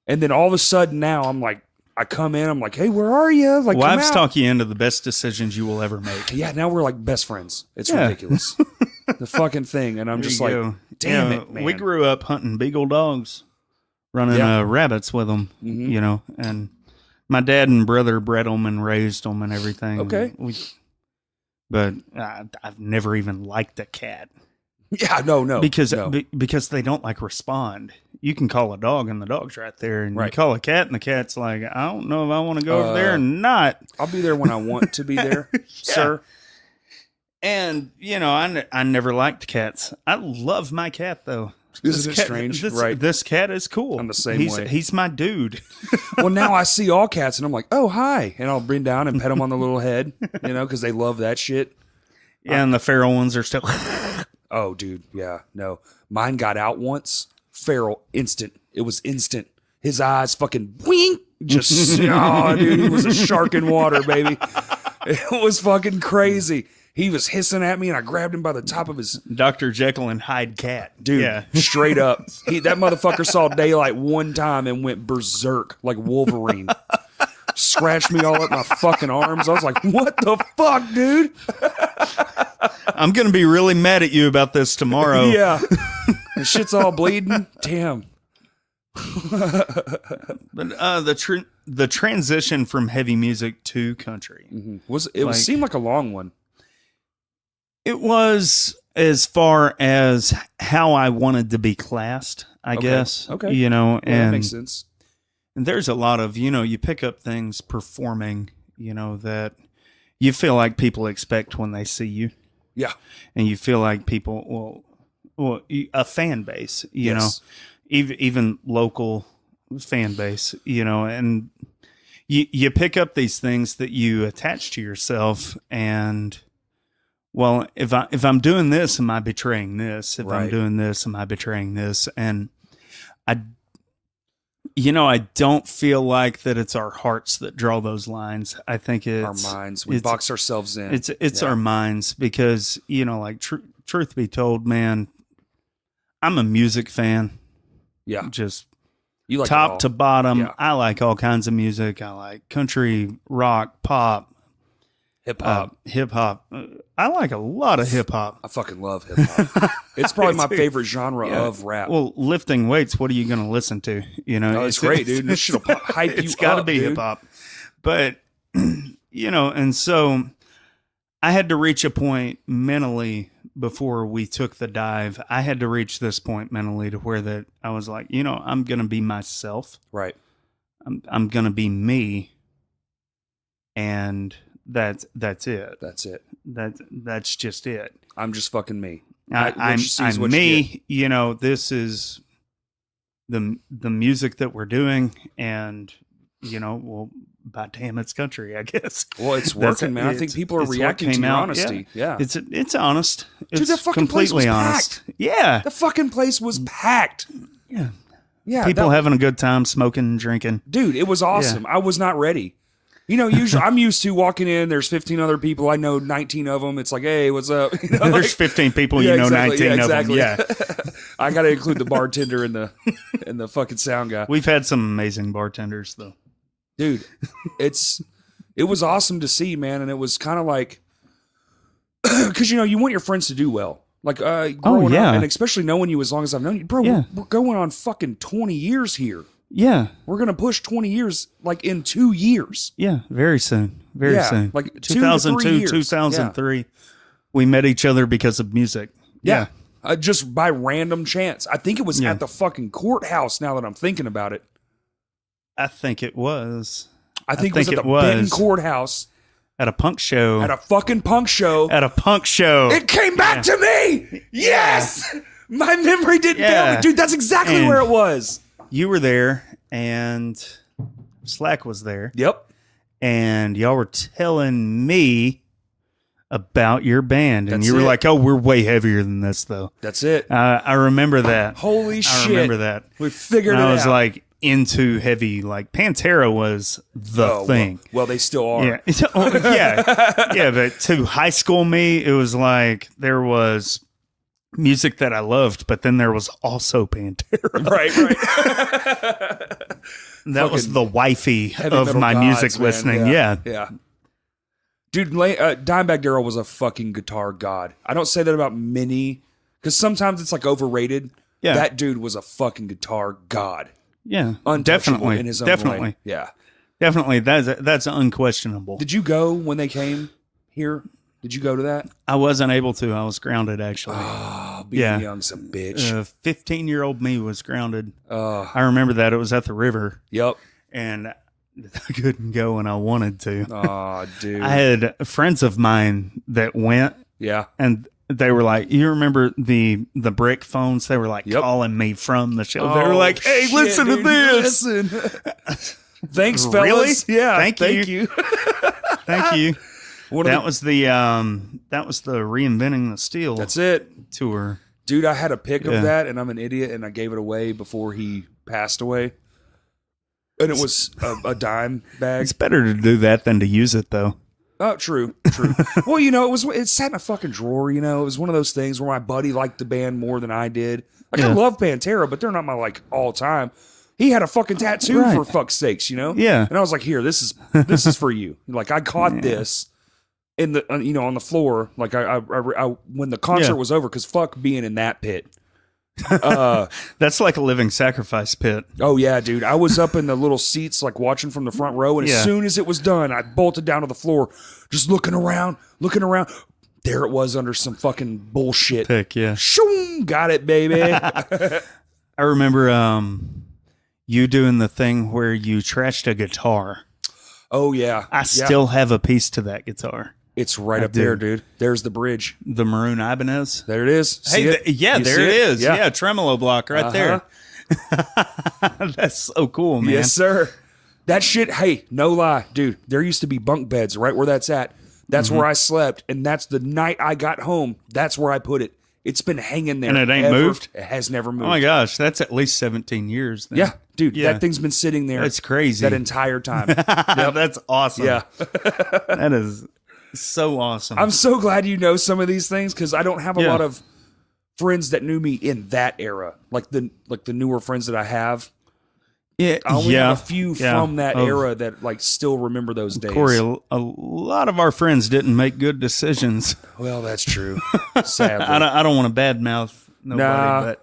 And then all of a sudden now I'm like, I come in, I'm like, hey, where are you? Like, wives talk you into the best decisions you will ever make. Yeah, now we're like best friends. It's ridiculous. The fucking thing. And I'm just like, damn it, man. We grew up hunting beagle dogs, running rabbits with them, you know, and my dad and brother bred them and raised them and everything. Okay. But I've never even liked a cat. Yeah, no. Because they don't like respond. You can call a dog and the dog's right there, and you call a cat and the cat's like, I don't know if I want to go over there or not. I'll be there when I want to be there, sir. And you know, I never liked cats. I love my cat though. Isn't it strange? Right. This cat is cool. I'm the same way. He's my dude. Well, now I see all cats and I'm like, oh, hi. And I'll bring down and pet them on the little head, you know, because they love that shit. Yeah, and the feral ones are still... Oh, dude. Yeah, no. Mine got out once. Feral, instant. It was instant. His eyes fucking wink. Just, oh, dude, he was a shark in water, baby. It was fucking crazy. He was hissing at me, and I grabbed him by the top of his... Dr. Jekyll and Hyde cat. Dude, straight up. That motherfucker saw daylight one time and went berserk like Wolverine. Scratched me all up my fucking arms. I was like, what the fuck, dude? I'm going to be really mad at you about this tomorrow. Yeah. The shit's all bleeding. Damn. But the transition from heavy music to country seemed like a long one. It was, as far as how I wanted to be classed, I guess. Okay. You know, and that makes sense. And there's a lot of, you know, you pick up things performing, you know, that you feel like people expect when they see you. Yeah. And you feel like people, well, a fan base, you know, even local fan base, you know, and you pick up these things that you attach to yourself, and well, if I'm doing this, am I betraying this? If I'm doing this, am I betraying this? And I don't feel like that it's our hearts that draw those lines. I think it's our minds. We box ourselves in. It's our minds, because, you know, like truth be told, man, I'm a music fan. Yeah. Just you like top to bottom. Yeah. I like all kinds of music. I like country, rock, pop, hip hop. I like a lot of hip hop. I fucking love hip hop. It's probably my favorite genre of rap. Well, lifting weights, what are you going to listen to? You know, it's great, dude. This shit'll hype you up. It's got to be hip hop. But, you know, and so I had to reach a point mentally before we took the dive. I had to reach this point mentally to where that I was like, you know, I'm going to be myself. Right. I'm going to be me. And that's it. That's it. That's just it. I'm just fucking me. I'm me. You know, this is the music that we're doing, and you know, well, by damn, it's country, I guess. Well, it's working, man. I think people are reacting to your honesty. Yeah. It's honest. Dude, it's the fucking completely place was honest. Packed. Yeah, the fucking place was packed. Yeah. Yeah. People having a good time, smoking and drinking. Dude, it was awesome. Yeah. I was not ready. You know, usually I'm used to walking in. There's 15 other people. I know 19 of them. It's like, hey, what's up? You know, there's 15 people. You know, exactly, 19 of them. Yeah. I got to include the bartender and the fucking sound guy. We've had some amazing bartenders, though. Dude, it was awesome to see, man, and it was kind of like, because you know, you want your friends to do well. Like, growing up, and especially knowing you as long as I've known you, bro. Yeah. We're going on fucking 20 years here. Yeah. We're going to push 20 years, like, in 2 years. Yeah, very soon. Very soon. Like 2002, 2003. Yeah. We met each other because of music. Yeah. just by random chance. I think it was at the fucking courthouse. Now that I'm thinking about it, I think it was. I think it was at the Benton courthouse. At a punk show. At a fucking punk show. At a punk show. It came back to me. Yes. My memory didn't fail me. Dude, that's exactly where it was. You were there and Slack was there. Yep. And y'all were telling me about your band. And you were like, oh, we're way heavier than this, though. That's it. I remember that. Holy shit. I remember that. We figured it out. I was like into heavy, like Pantera was the thing. Well, they still are. Yeah. Yeah. But to high school me, it was like there was music that I loved, but then there was also Pantera. Right. That was the wifey of my music listening. Yeah. Dude, Dimebag Darrell was a fucking guitar god. I don't say that about many, because sometimes it's like overrated. Yeah. That dude was a fucking guitar god. Yeah. Definitely. In his own way. Yeah. Definitely. That's unquestionable. Did you go when they came here? Did you go to that? I wasn't able to. I was grounded, actually. Oh, being young, some bitch. 15-year-old me was grounded. I remember that. It was at the river. Yep. And I couldn't go, and I wanted to. Oh, dude. I had friends of mine that went. Yeah. And they were like, you remember the brick phones? They were like calling me from the show. They were like, hey, shit, listen to this. Listen. Thanks, fellas. Really? Yeah. Thank you. Thank you. That was the Reinventing the Steel. That's it. Tour. Dude, I had a pic of that, and I'm an idiot, and I gave it away before he passed away. And it was a dime bag. It's better to do that than to use it, though. Oh, true. Well, it sat in a fucking drawer, It was one of those things where my buddy liked the band more than I did. Like, I love Pantera, but they're not my, like, all-time. He had a fucking tattoo, for fuck's sakes, Yeah. And I was like, here, this is for you. Like, I caught this in the, on the floor. Like, I when the concert was over, because fuck being in that pit. That's like a living sacrifice pit. Oh yeah, dude. I was up in the little seats, like watching from the front row, and as soon as it was done, I bolted down to the floor, just looking around. There it was under some fucking bullshit. Pick, yeah. Shoom, got it, baby. I remember you doing the thing where you trashed a guitar. Oh yeah. I still have a piece to that guitar. It's right up there, dude. There's the bridge. The maroon Ibanez. There it is. There it is. Yeah, tremolo block right there. That's so cool, man. Yes, sir. That shit, hey, no lie, dude. There used to be bunk beds right where that's at. That's where I slept, and that's the night I got home. That's where I put it. It's been hanging there. And it ain't moved? It has never moved. Oh, my gosh. That's at least 17 years. Then. Yeah, dude. Yeah. That thing's been sitting there. That's crazy. That entire time. That's awesome. Yeah. That is so awesome. I'm so glad you know some of these things, because I don't have a lot of friends that knew me in that era. Like the newer friends that I have. Yeah, I only have a few from that era that like still remember those days. Corey, a lot of our friends didn't make good decisions. Well, that's true. Sadly, I don't want to badmouth nobody,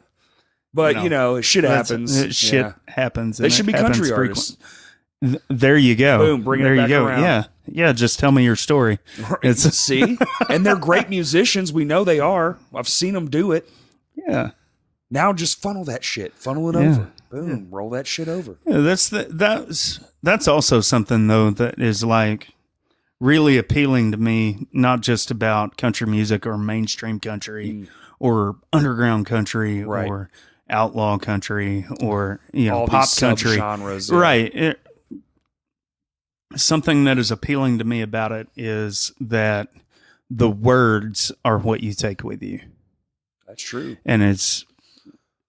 but shit happens. Shit happens. They should be country artists. There you go. Boom, bring it back around. Yeah. Just tell me your story. See, and they're great musicians. We know they are. I've seen them do it. Yeah. Now just funnel that shit. Funnel it over. Boom. Roll that shit over. Yeah, that's also something though that is like really appealing to me. Not just about country music or mainstream country or underground country or outlaw country or all pop these country genres. Right. Something that is appealing to me about it is that the words are what you take with you. That's true. And it's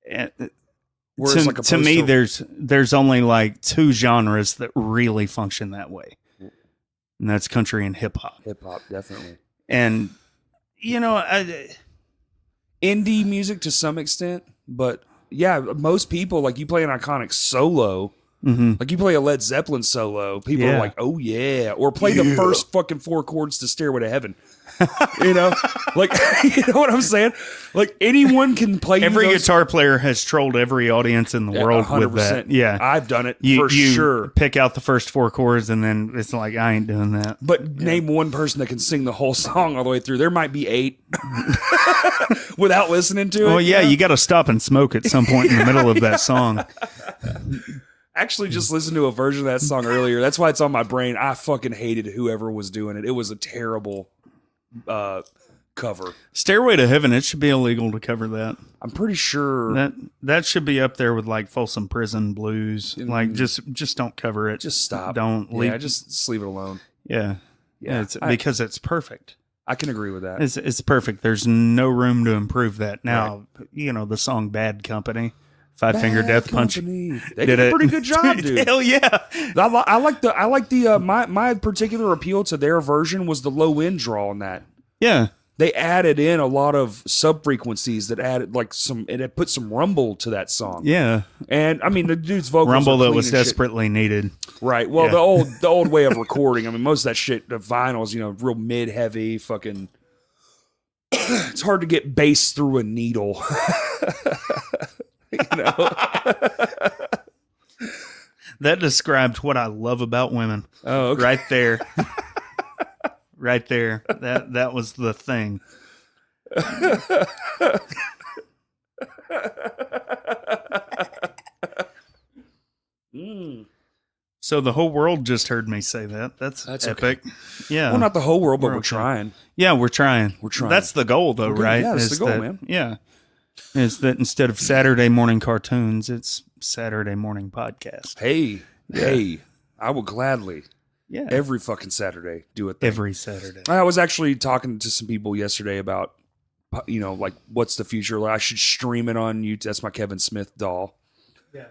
to me, there's only like two genres that really function that way, and that's country and hip hop. Hip hop, definitely. And indie music to some extent, but yeah, most people, like, you play an iconic solo, Like you play a Led Zeppelin solo, people are like, "Oh yeah," or play the first fucking 4 chords to "Stairway to Heaven." You know, like you know what I'm saying? Like anyone can play. Every guitar player has trolled every audience in the world 100%. With that. Yeah, I've done it for sure. Pick out the first 4 chords, and then it's like I ain't doing that. But name one person that can sing the whole song all the way through. There might be 8 without listening to it. Well, yeah, you got to stop and smoke at some point in the middle of that song. Actually, just listened to a version of that song earlier. That's why it's on my brain. I fucking hated whoever was doing it. It was a terrible cover. Stairway to Heaven, it should be illegal to cover that. I'm pretty sure that should be up there with like Folsom Prison Blues. Like just don't cover it. Just stop. Don't leave. Yeah, just leave it alone. Yeah. Because it's perfect. I can agree with that. It's perfect. There's no room to improve that. Now, you know, the song Bad Company, Five Finger Death Punch. They did a pretty good job, dude. Hell yeah. I like the my particular appeal to their version was the low end draw on that. Yeah. They added in a lot of sub frequencies that added like it put some rumble to that song. Yeah. And I mean the dude's vocals rumble that was desperately needed. Right. Well, the old way of recording. I mean, most of that shit, the vinyls, you know, real mid heavy, fucking. It's hard to get bass through a needle. You know. That described what I love about women. Oh, okay. Right there. Right there. That was the thing. So the whole world just heard me say that. That's epic. Okay. Yeah. Well, not the whole world, but we're trying. Yeah, we're trying. That's the goal, though, right? Yeah, that's the goal, man. Yeah. Is that instead of Saturday morning cartoons, it's Saturday morning podcast. Hey, I will gladly. Yeah. Every fucking Saturday, do it. Every Saturday. I was actually talking to some people yesterday about, you know, like what's the future? Like I should stream it on YouTube. That's my Kevin Smith doll. Yeah.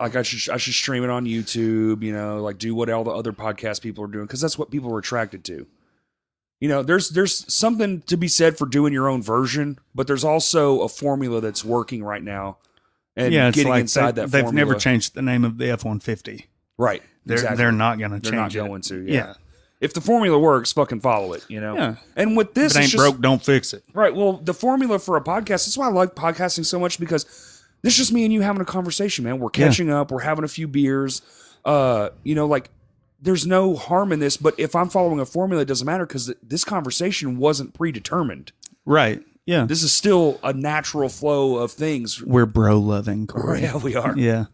Like I should stream it on YouTube. You know, like do what all the other podcast people are doing because that's what people are attracted to. You know, there's something to be said for doing your own version, but there's also a formula that's working right now. And getting like inside that formula. They've never changed the name of the F-150. Right. They're not going to change it. They're not going to. Yeah. If the formula works, fucking follow it, you know? Yeah. And with this, if it ain't broke, don't fix it. Right. Well, the formula for a podcast, that's why I like podcasting so much because this is just me and you having a conversation, man. We're catching up. We're having a few beers. You know, like there's no harm in this, but if I'm following a formula, it doesn't matter because this conversation wasn't predetermined. Right. Yeah. This is still a natural flow of things. We're bro loving, Corey. Yeah, we are. Yeah.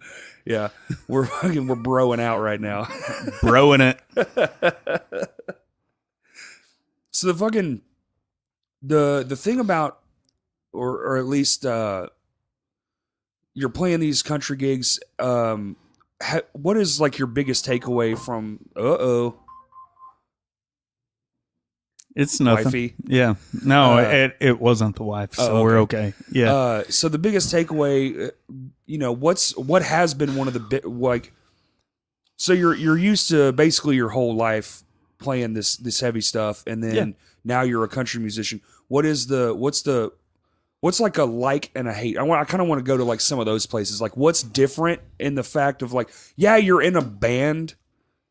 Yeah, we're broing out right now. Broing it. So the fucking the thing about, or at least you're playing these country gigs. What is like your biggest takeaway from? It's nothing. Wifey? Yeah. No, it wasn't the wife, so we're okay. Yeah. So the biggest takeaway, you know, what has been one of the like, so you're used to basically your whole life playing this heavy stuff, and then now you're a country musician. What's like a like and a hate? I kind of want to go to like some of those places. Like, what's different in the fact of like, yeah, you're in a band,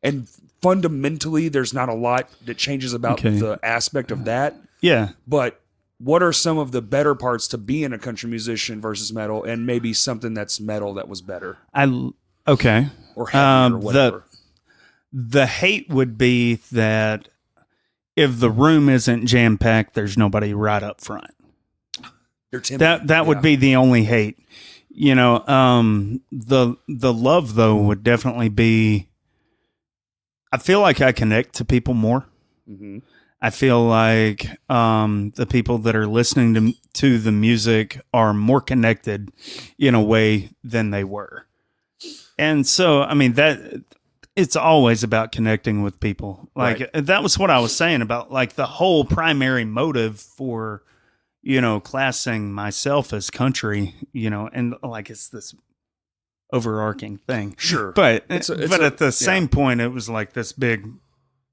and fundamentally, there's not a lot that changes about the aspect of that. Yeah. But what are some of the better parts to being a country musician versus metal, and maybe something that's metal that was better? Or heavier or whatever. The hate would be that if the room isn't jam-packed, there's nobody right up front. They're timid. That would be the only hate. You know, the love, though, would definitely be, I feel like I connect to people more. Mm-hmm. I feel like the people that are listening to the music are more connected in a way than they were. And so, I mean, that it's always about connecting with people. Like that was what I was saying about like the whole primary motive for, you know, classing myself as country, you know, and like it's this overarching thing. Sure. But at the same point, it was like this big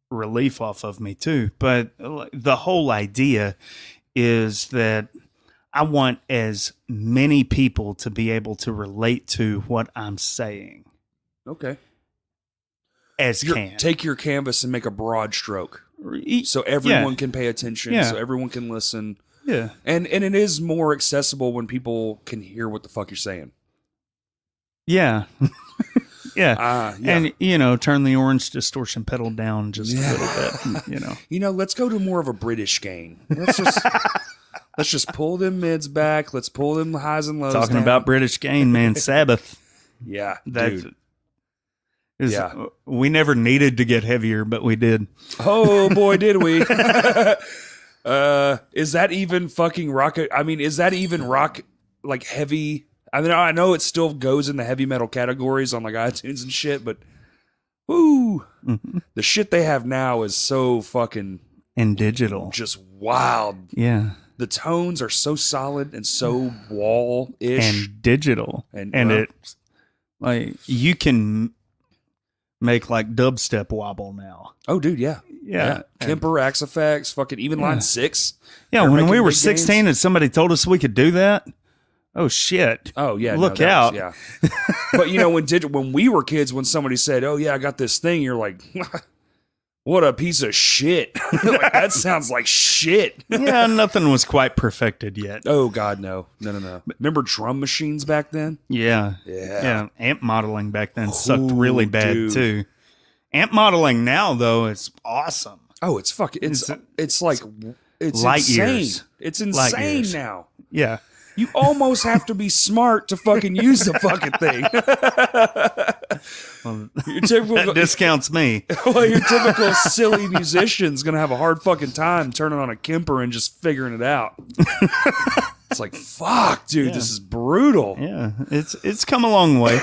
relief off of me too. But the whole idea is that I want as many people to be able to relate to what I'm saying. Okay. as can. Take your canvas and make a broad stroke, so everyone can pay attention, so everyone can listen. Yeah, and it is more accessible when people can hear what the fuck you're saying. Yeah. Yeah. And, turn the orange distortion pedal down just a little bit, let's go to more of a British gain. Let's just pull them mids back. Let's pull them highs and lows Talking down. about British gain, man, Sabbath. Yeah, dude. Yeah. We never needed to get heavier, but we did. Oh, boy, did we. Is that even fucking rock? I mean, is that even rock, like, heavy? I mean, I know it still goes in the heavy metal categories on, like, iTunes and shit, but woo, the shit they have now is so fucking... And digital. Just wild. Yeah. The tones are so solid and so wall-ish. And digital. And it's, like, you can make, like, dubstep wobble now. Oh, dude, yeah. Yeah. Kemper, Axe Effects, fucking even Line 6. Yeah, when we were 16 and somebody told us we could do that, oh, shit. Oh, yeah. Look out. But, when we were kids, when somebody said, oh, yeah, I got this thing, you're like, what a piece of shit. Like, that sounds like shit. Yeah, nothing was quite perfected yet. Oh, God, no. No. Remember drum machines back then? Yeah. Amp modeling back then sucked really bad, too. Amp modeling now, though, is awesome. Oh, it's fucking... It's like... It's light insane. Years. It's insane now. Yeah. You almost have to be smart to fucking use the fucking thing. That discounts me. Well, your typical silly musician's going to have a hard fucking time turning on a Kemper and just figuring it out. It's like, fuck, dude, this is brutal. Yeah, it's come a long way.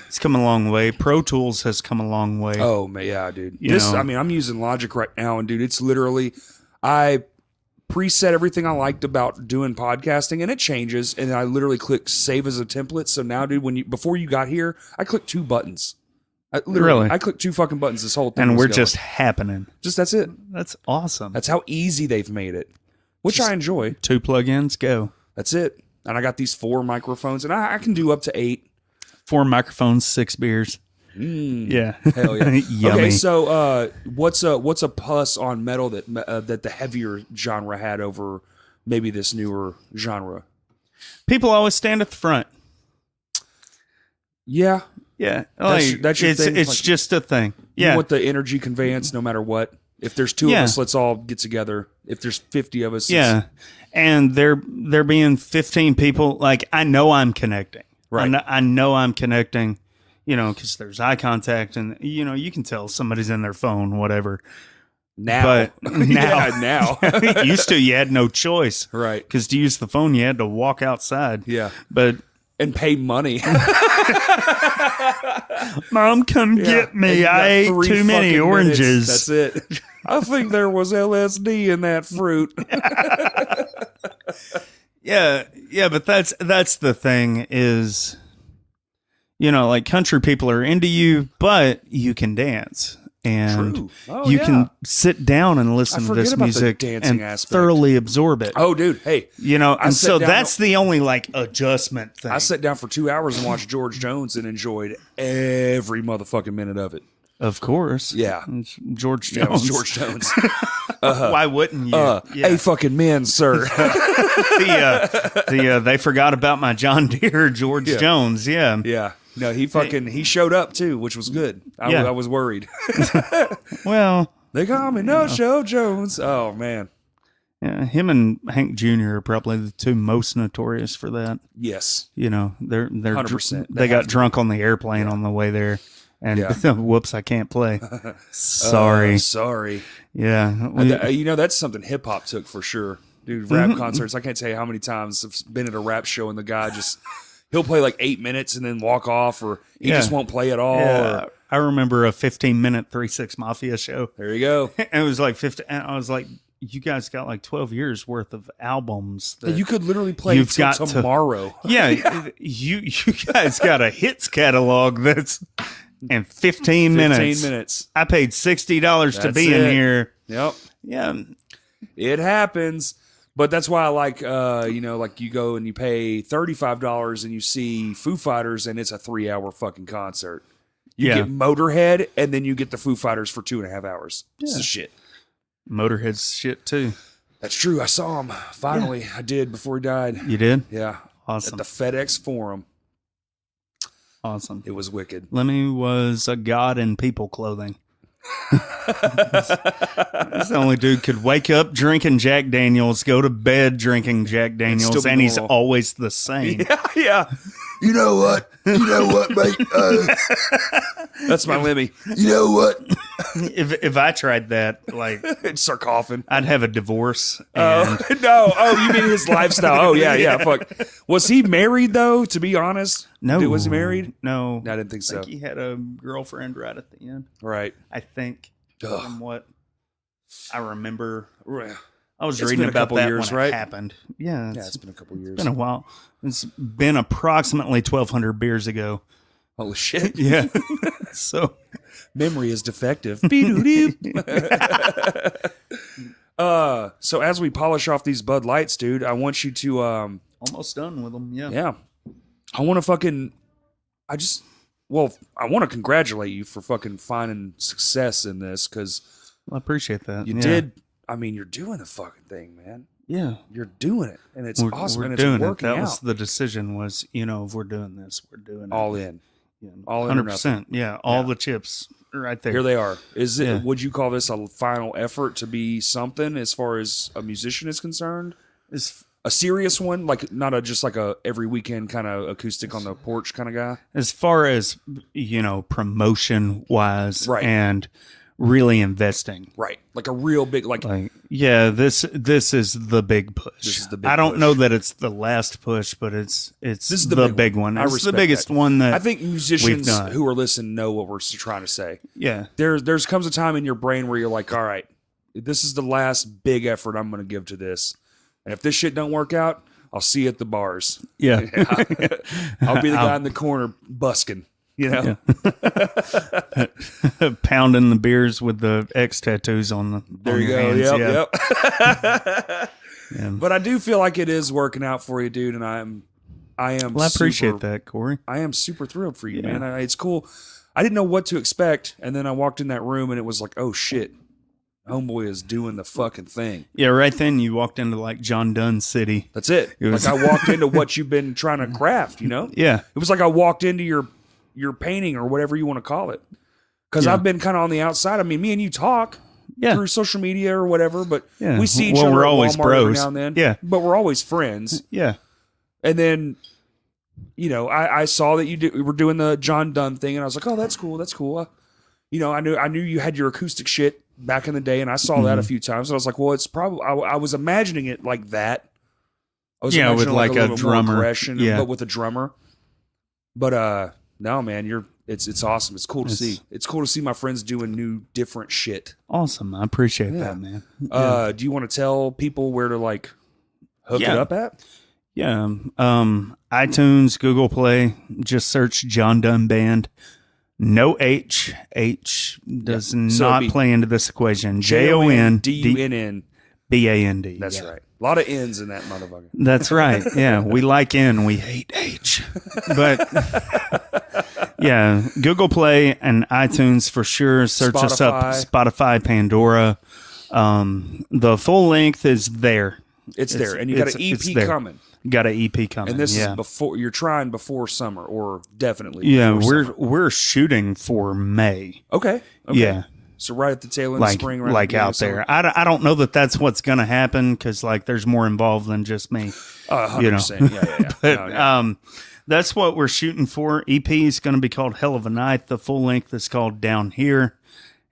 It's come a long way. Pro Tools has come a long way. Oh, man, yeah, dude. I'm using Logic right now, and, dude, it's literally... I preset everything I liked about doing podcasting, and it changes, and I literally click save as a template. So now, dude, before you got here, I clicked 2 buttons. I clicked 2 fucking buttons this whole thing. And we're just happening. That's it. That's awesome. That's how easy they've made it, which I enjoy. 2 plugins, go. That's it. And I got these 4 microphones, and I can do up to 8. 4 microphones, 6 beers. Yeah. Hell yeah. Yummy. Okay, so what's a plus on metal that the heavier genre had over maybe this newer genre? People always stand at the front. Yeah. Yeah. That's your thing? It's like, just a thing. Yeah. You want the energy conveyance no matter what. If there's 2 of us, let's all get together. If there's 50 of us. Yeah. And there being 15 people, like, I know I'm connecting. Right. I know I'm connecting. Because there's eye contact, and you can tell somebody's in their phone, whatever. Now, but now, used to, you had no choice, right? Because to use the phone, you had to walk outside. Yeah, and pay money. Mom, come get me! I ate too many oranges. That's it. I think there was LSD in that fruit. Yeah, but that's the thing is. Like country people are into you, but you can dance. And you can sit down and listen to this music and thoroughly absorb it. Oh, dude. Hey. And so that's the only like adjustment thing. I sat down for 2 hours and watched George Jones and enjoyed every motherfucking minute of it. Of course. Yeah. It's George Jones. Yeah, it was George Jones. Why wouldn't you? Hey, fucking men, sir. They forgot about my John Deere, George Jones. Yeah. Yeah. No, he showed up too, which was good. I was worried. Well, they call me No Show Jones. Oh man. Yeah, him and Hank Jr. are probably the 2 most notorious for that. Yes. They're 100%. They got drunk on the airplane on the way there. And whoops, I can't play. Sorry. Sorry. Yeah. That's something hip hop took for sure. Dude, rap concerts. I can't tell you how many times I've been at a rap show and the guy he'll play like 8 minutes and then walk off, or he just won't play at all. Yeah. I remember a 15-minute 3-6 Mafia show. There you go. And it was like 50. And I was like, you guys got like 12 years worth of albums. That you could literally play tomorrow. You guys got a hits catalog that's in 15 minutes. 15 minutes. I paid $60 to be in here. Yep. Yeah. It happens. But that's why I like, like you go and you pay $35 and you see Foo Fighters and it's a 3-hour fucking concert. You get Motorhead, and then you get the Foo Fighters for 2.5 hours. This is shit. Motorhead's shit too. That's true. I saw him. Finally, I did before he died. You did? Yeah. Awesome. At the FedEx Forum. Awesome. It was wicked. Lemmy was a god in people clothing. He's the only dude could wake up drinking Jack Daniels, go to bed drinking Jack Daniels, and he's always the same. Yeah. You know what? You know what, mate? That's my Lemmy. You know what? If I tried that, like, It's sarcophagus. I'd have a divorce. No. Oh, you mean his lifestyle? Oh, yeah. Fuck. Was he married though? To be honest, No. Dude, was he married? No, I didn't think so. I think he had a girlfriend right at the end. Right. I think. From what I remember, Right. I was It's reading been a about couple that years, when right? it happened. Yeah, Yeah, it's been a couple years. It's been a while. It's been approximately 1,200 beers ago. Holy shit. Yeah. So Memory is defective. So as we polish off these Bud Lights, dude, I want you to almost done with them. Yeah. yeah. I want to I want to congratulate you for fucking finding success in this, because I appreciate that. you did. I mean, you're doing the fucking thing, man. Yeah. You're doing it, and it's awesome, We're and it's doing working it. That out. was the decision. Was, if we're doing this, we're doing it All in. Yeah, all in or 100%. Yeah, all the chips right there. Here they are. Is it? Yeah. Would you call this a final effort to be something as far as a musician is concerned? A serious one, like not just like a every weekend kind of acoustic on the porch kind of guy. As far as promotion wise, Right. and really investing, Right, like a real big like this is the big push. This is the big I don't push. know that it's the last push, but it's This is the big one. I It's the respect biggest that. one that I think musicians done. who are listening know what we're trying to say. Yeah. There's comes a time in your brain where you're like, all right, this is the last big effort I'm going to give to this, and if this shit don't work out, I'll see you at the bars. Yeah. I'll be the guy in the corner busking. Yeah. Pounding the beers with the X tattoos on the There you go. hands. Yep. Yeah. But I do feel like it is working out for you, dude, and I am. Well, I appreciate that, Corey. I am super thrilled for you, man. It's cool. I didn't know what to expect, and then I walked in that room, and it was like, oh shit, homeboy is doing the fucking thing. Yeah, right then you walked into like Jon Dunn City. That's it. was- Like I walked into what you've been trying to craft. Yeah. It was like I walked into your painting or whatever you want to call it. Because Yeah. I've been kind of on the outside. I mean, me and you talk through social media or whatever, but Yeah. we see each Well, other we're at always Walmart every bros. now and then. Yeah. But we're always friends. Yeah. And then, I saw that you were doing the Jon Dunn thing, and I was like, oh, that's cool. That's cool. I knew you had your acoustic shit back in the day, and I saw that a few times. And I was like, well, it's probably, I was imagining it like that. I was Yeah, with imagining like a little bit more drummer. aggression, Yeah. but with a drummer. But no, man, it's awesome. It's cool to see. It's cool to see my friends doing new, different shit. Awesome. I appreciate that, man. Do you want to tell people where to like hook it up at? Yeah. iTunes, Google Play, just search Jon Dunn Band. No H. H does So not it'd be play into this equation. JONDUNN. BAND. That's right. A lot of N's in that motherfucker. That's right. Yeah. We like N. We hate H. But yeah, Google Play and iTunes for sure. Search us up. Spotify, Pandora. The full length is there. It's there. And you got an EP coming. Got an EP coming. And this is you're trying before summer, or definitely. Yeah, before summer. we're shooting for May. Okay. Yeah. So right at the tail end of spring, right? Like out there. I don't know that that's what's going to happen, because like there's more involved than just me. 100%. Yeah. But that's what we're shooting for. EP is going to be called Hell of a Night. The full length is called Down Here,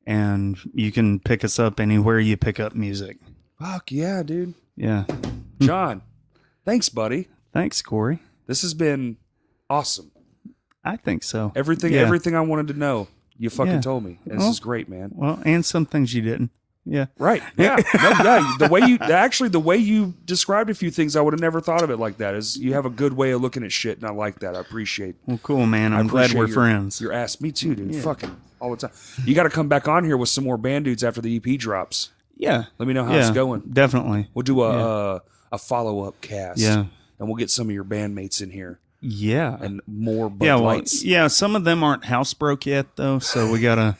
and you can pick us up anywhere you pick up music. Fuck yeah, dude. Yeah. John, thanks, buddy. Thanks, Corey. This has been awesome. I think so. Everything I wanted to know, you fucking told me. And this Well- is great, man. Well, and some things you didn't. Yeah. Right. Yeah. The way you described a few things, I would have never thought of it like that. Is you have a good way of looking at shit, and I like that. I appreciate. Well, cool, man. I'm glad we're friends. Your ass, me too, dude. Fucking all the time. You got to come back on here with some more band dudes after the EP drops. Yeah. Let me know how it's going. Definitely. We'll do a follow up cast. Yeah. And we'll get some of your bandmates in here. Yeah. And more Bud Lights. Yeah, some of them aren't housebroke yet, though, so we got to...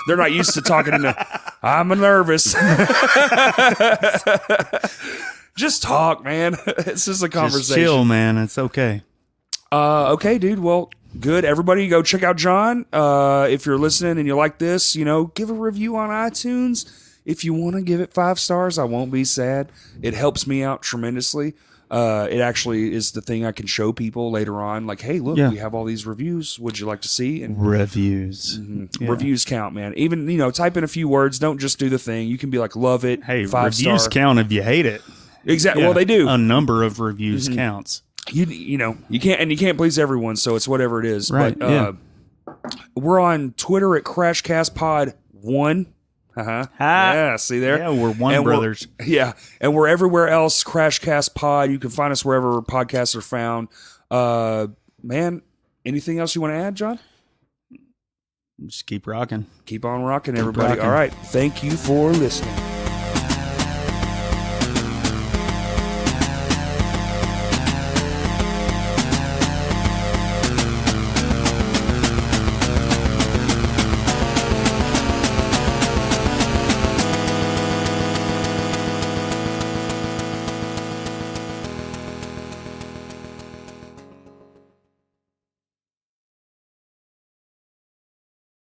They're not used to talking in I'm nervous. Just talk, man. It's just a conversation. Just chill, man. It's okay. Okay, dude. Well, good. Everybody go check out Jon. If you're listening and you like this, give a review on iTunes. If you want to give it 5 stars, I won't be sad. It helps me out tremendously. It actually is the thing I can show people later on. Like, hey, look, we have all these reviews. Would you like to see? And reviews. Mm-hmm. Yeah. Reviews count, man. Even, type in a few words. Don't just do the thing. You can be like, love it. Hey, 5 reviews star. count if you hate it. Exactly. Yeah. Well, they do. A number of reviews counts. You can't please everyone, so it's whatever it is. Right. But we're on Twitter at CrashCastPod1. Yeah, see there? Yeah, we're one brothers. And we're everywhere else, Crashcast Pod. You can find us wherever podcasts are found. Man, anything else you want to add, Jon? Just keep rocking. Keep on rocking, everybody. All right. Thank you for listening.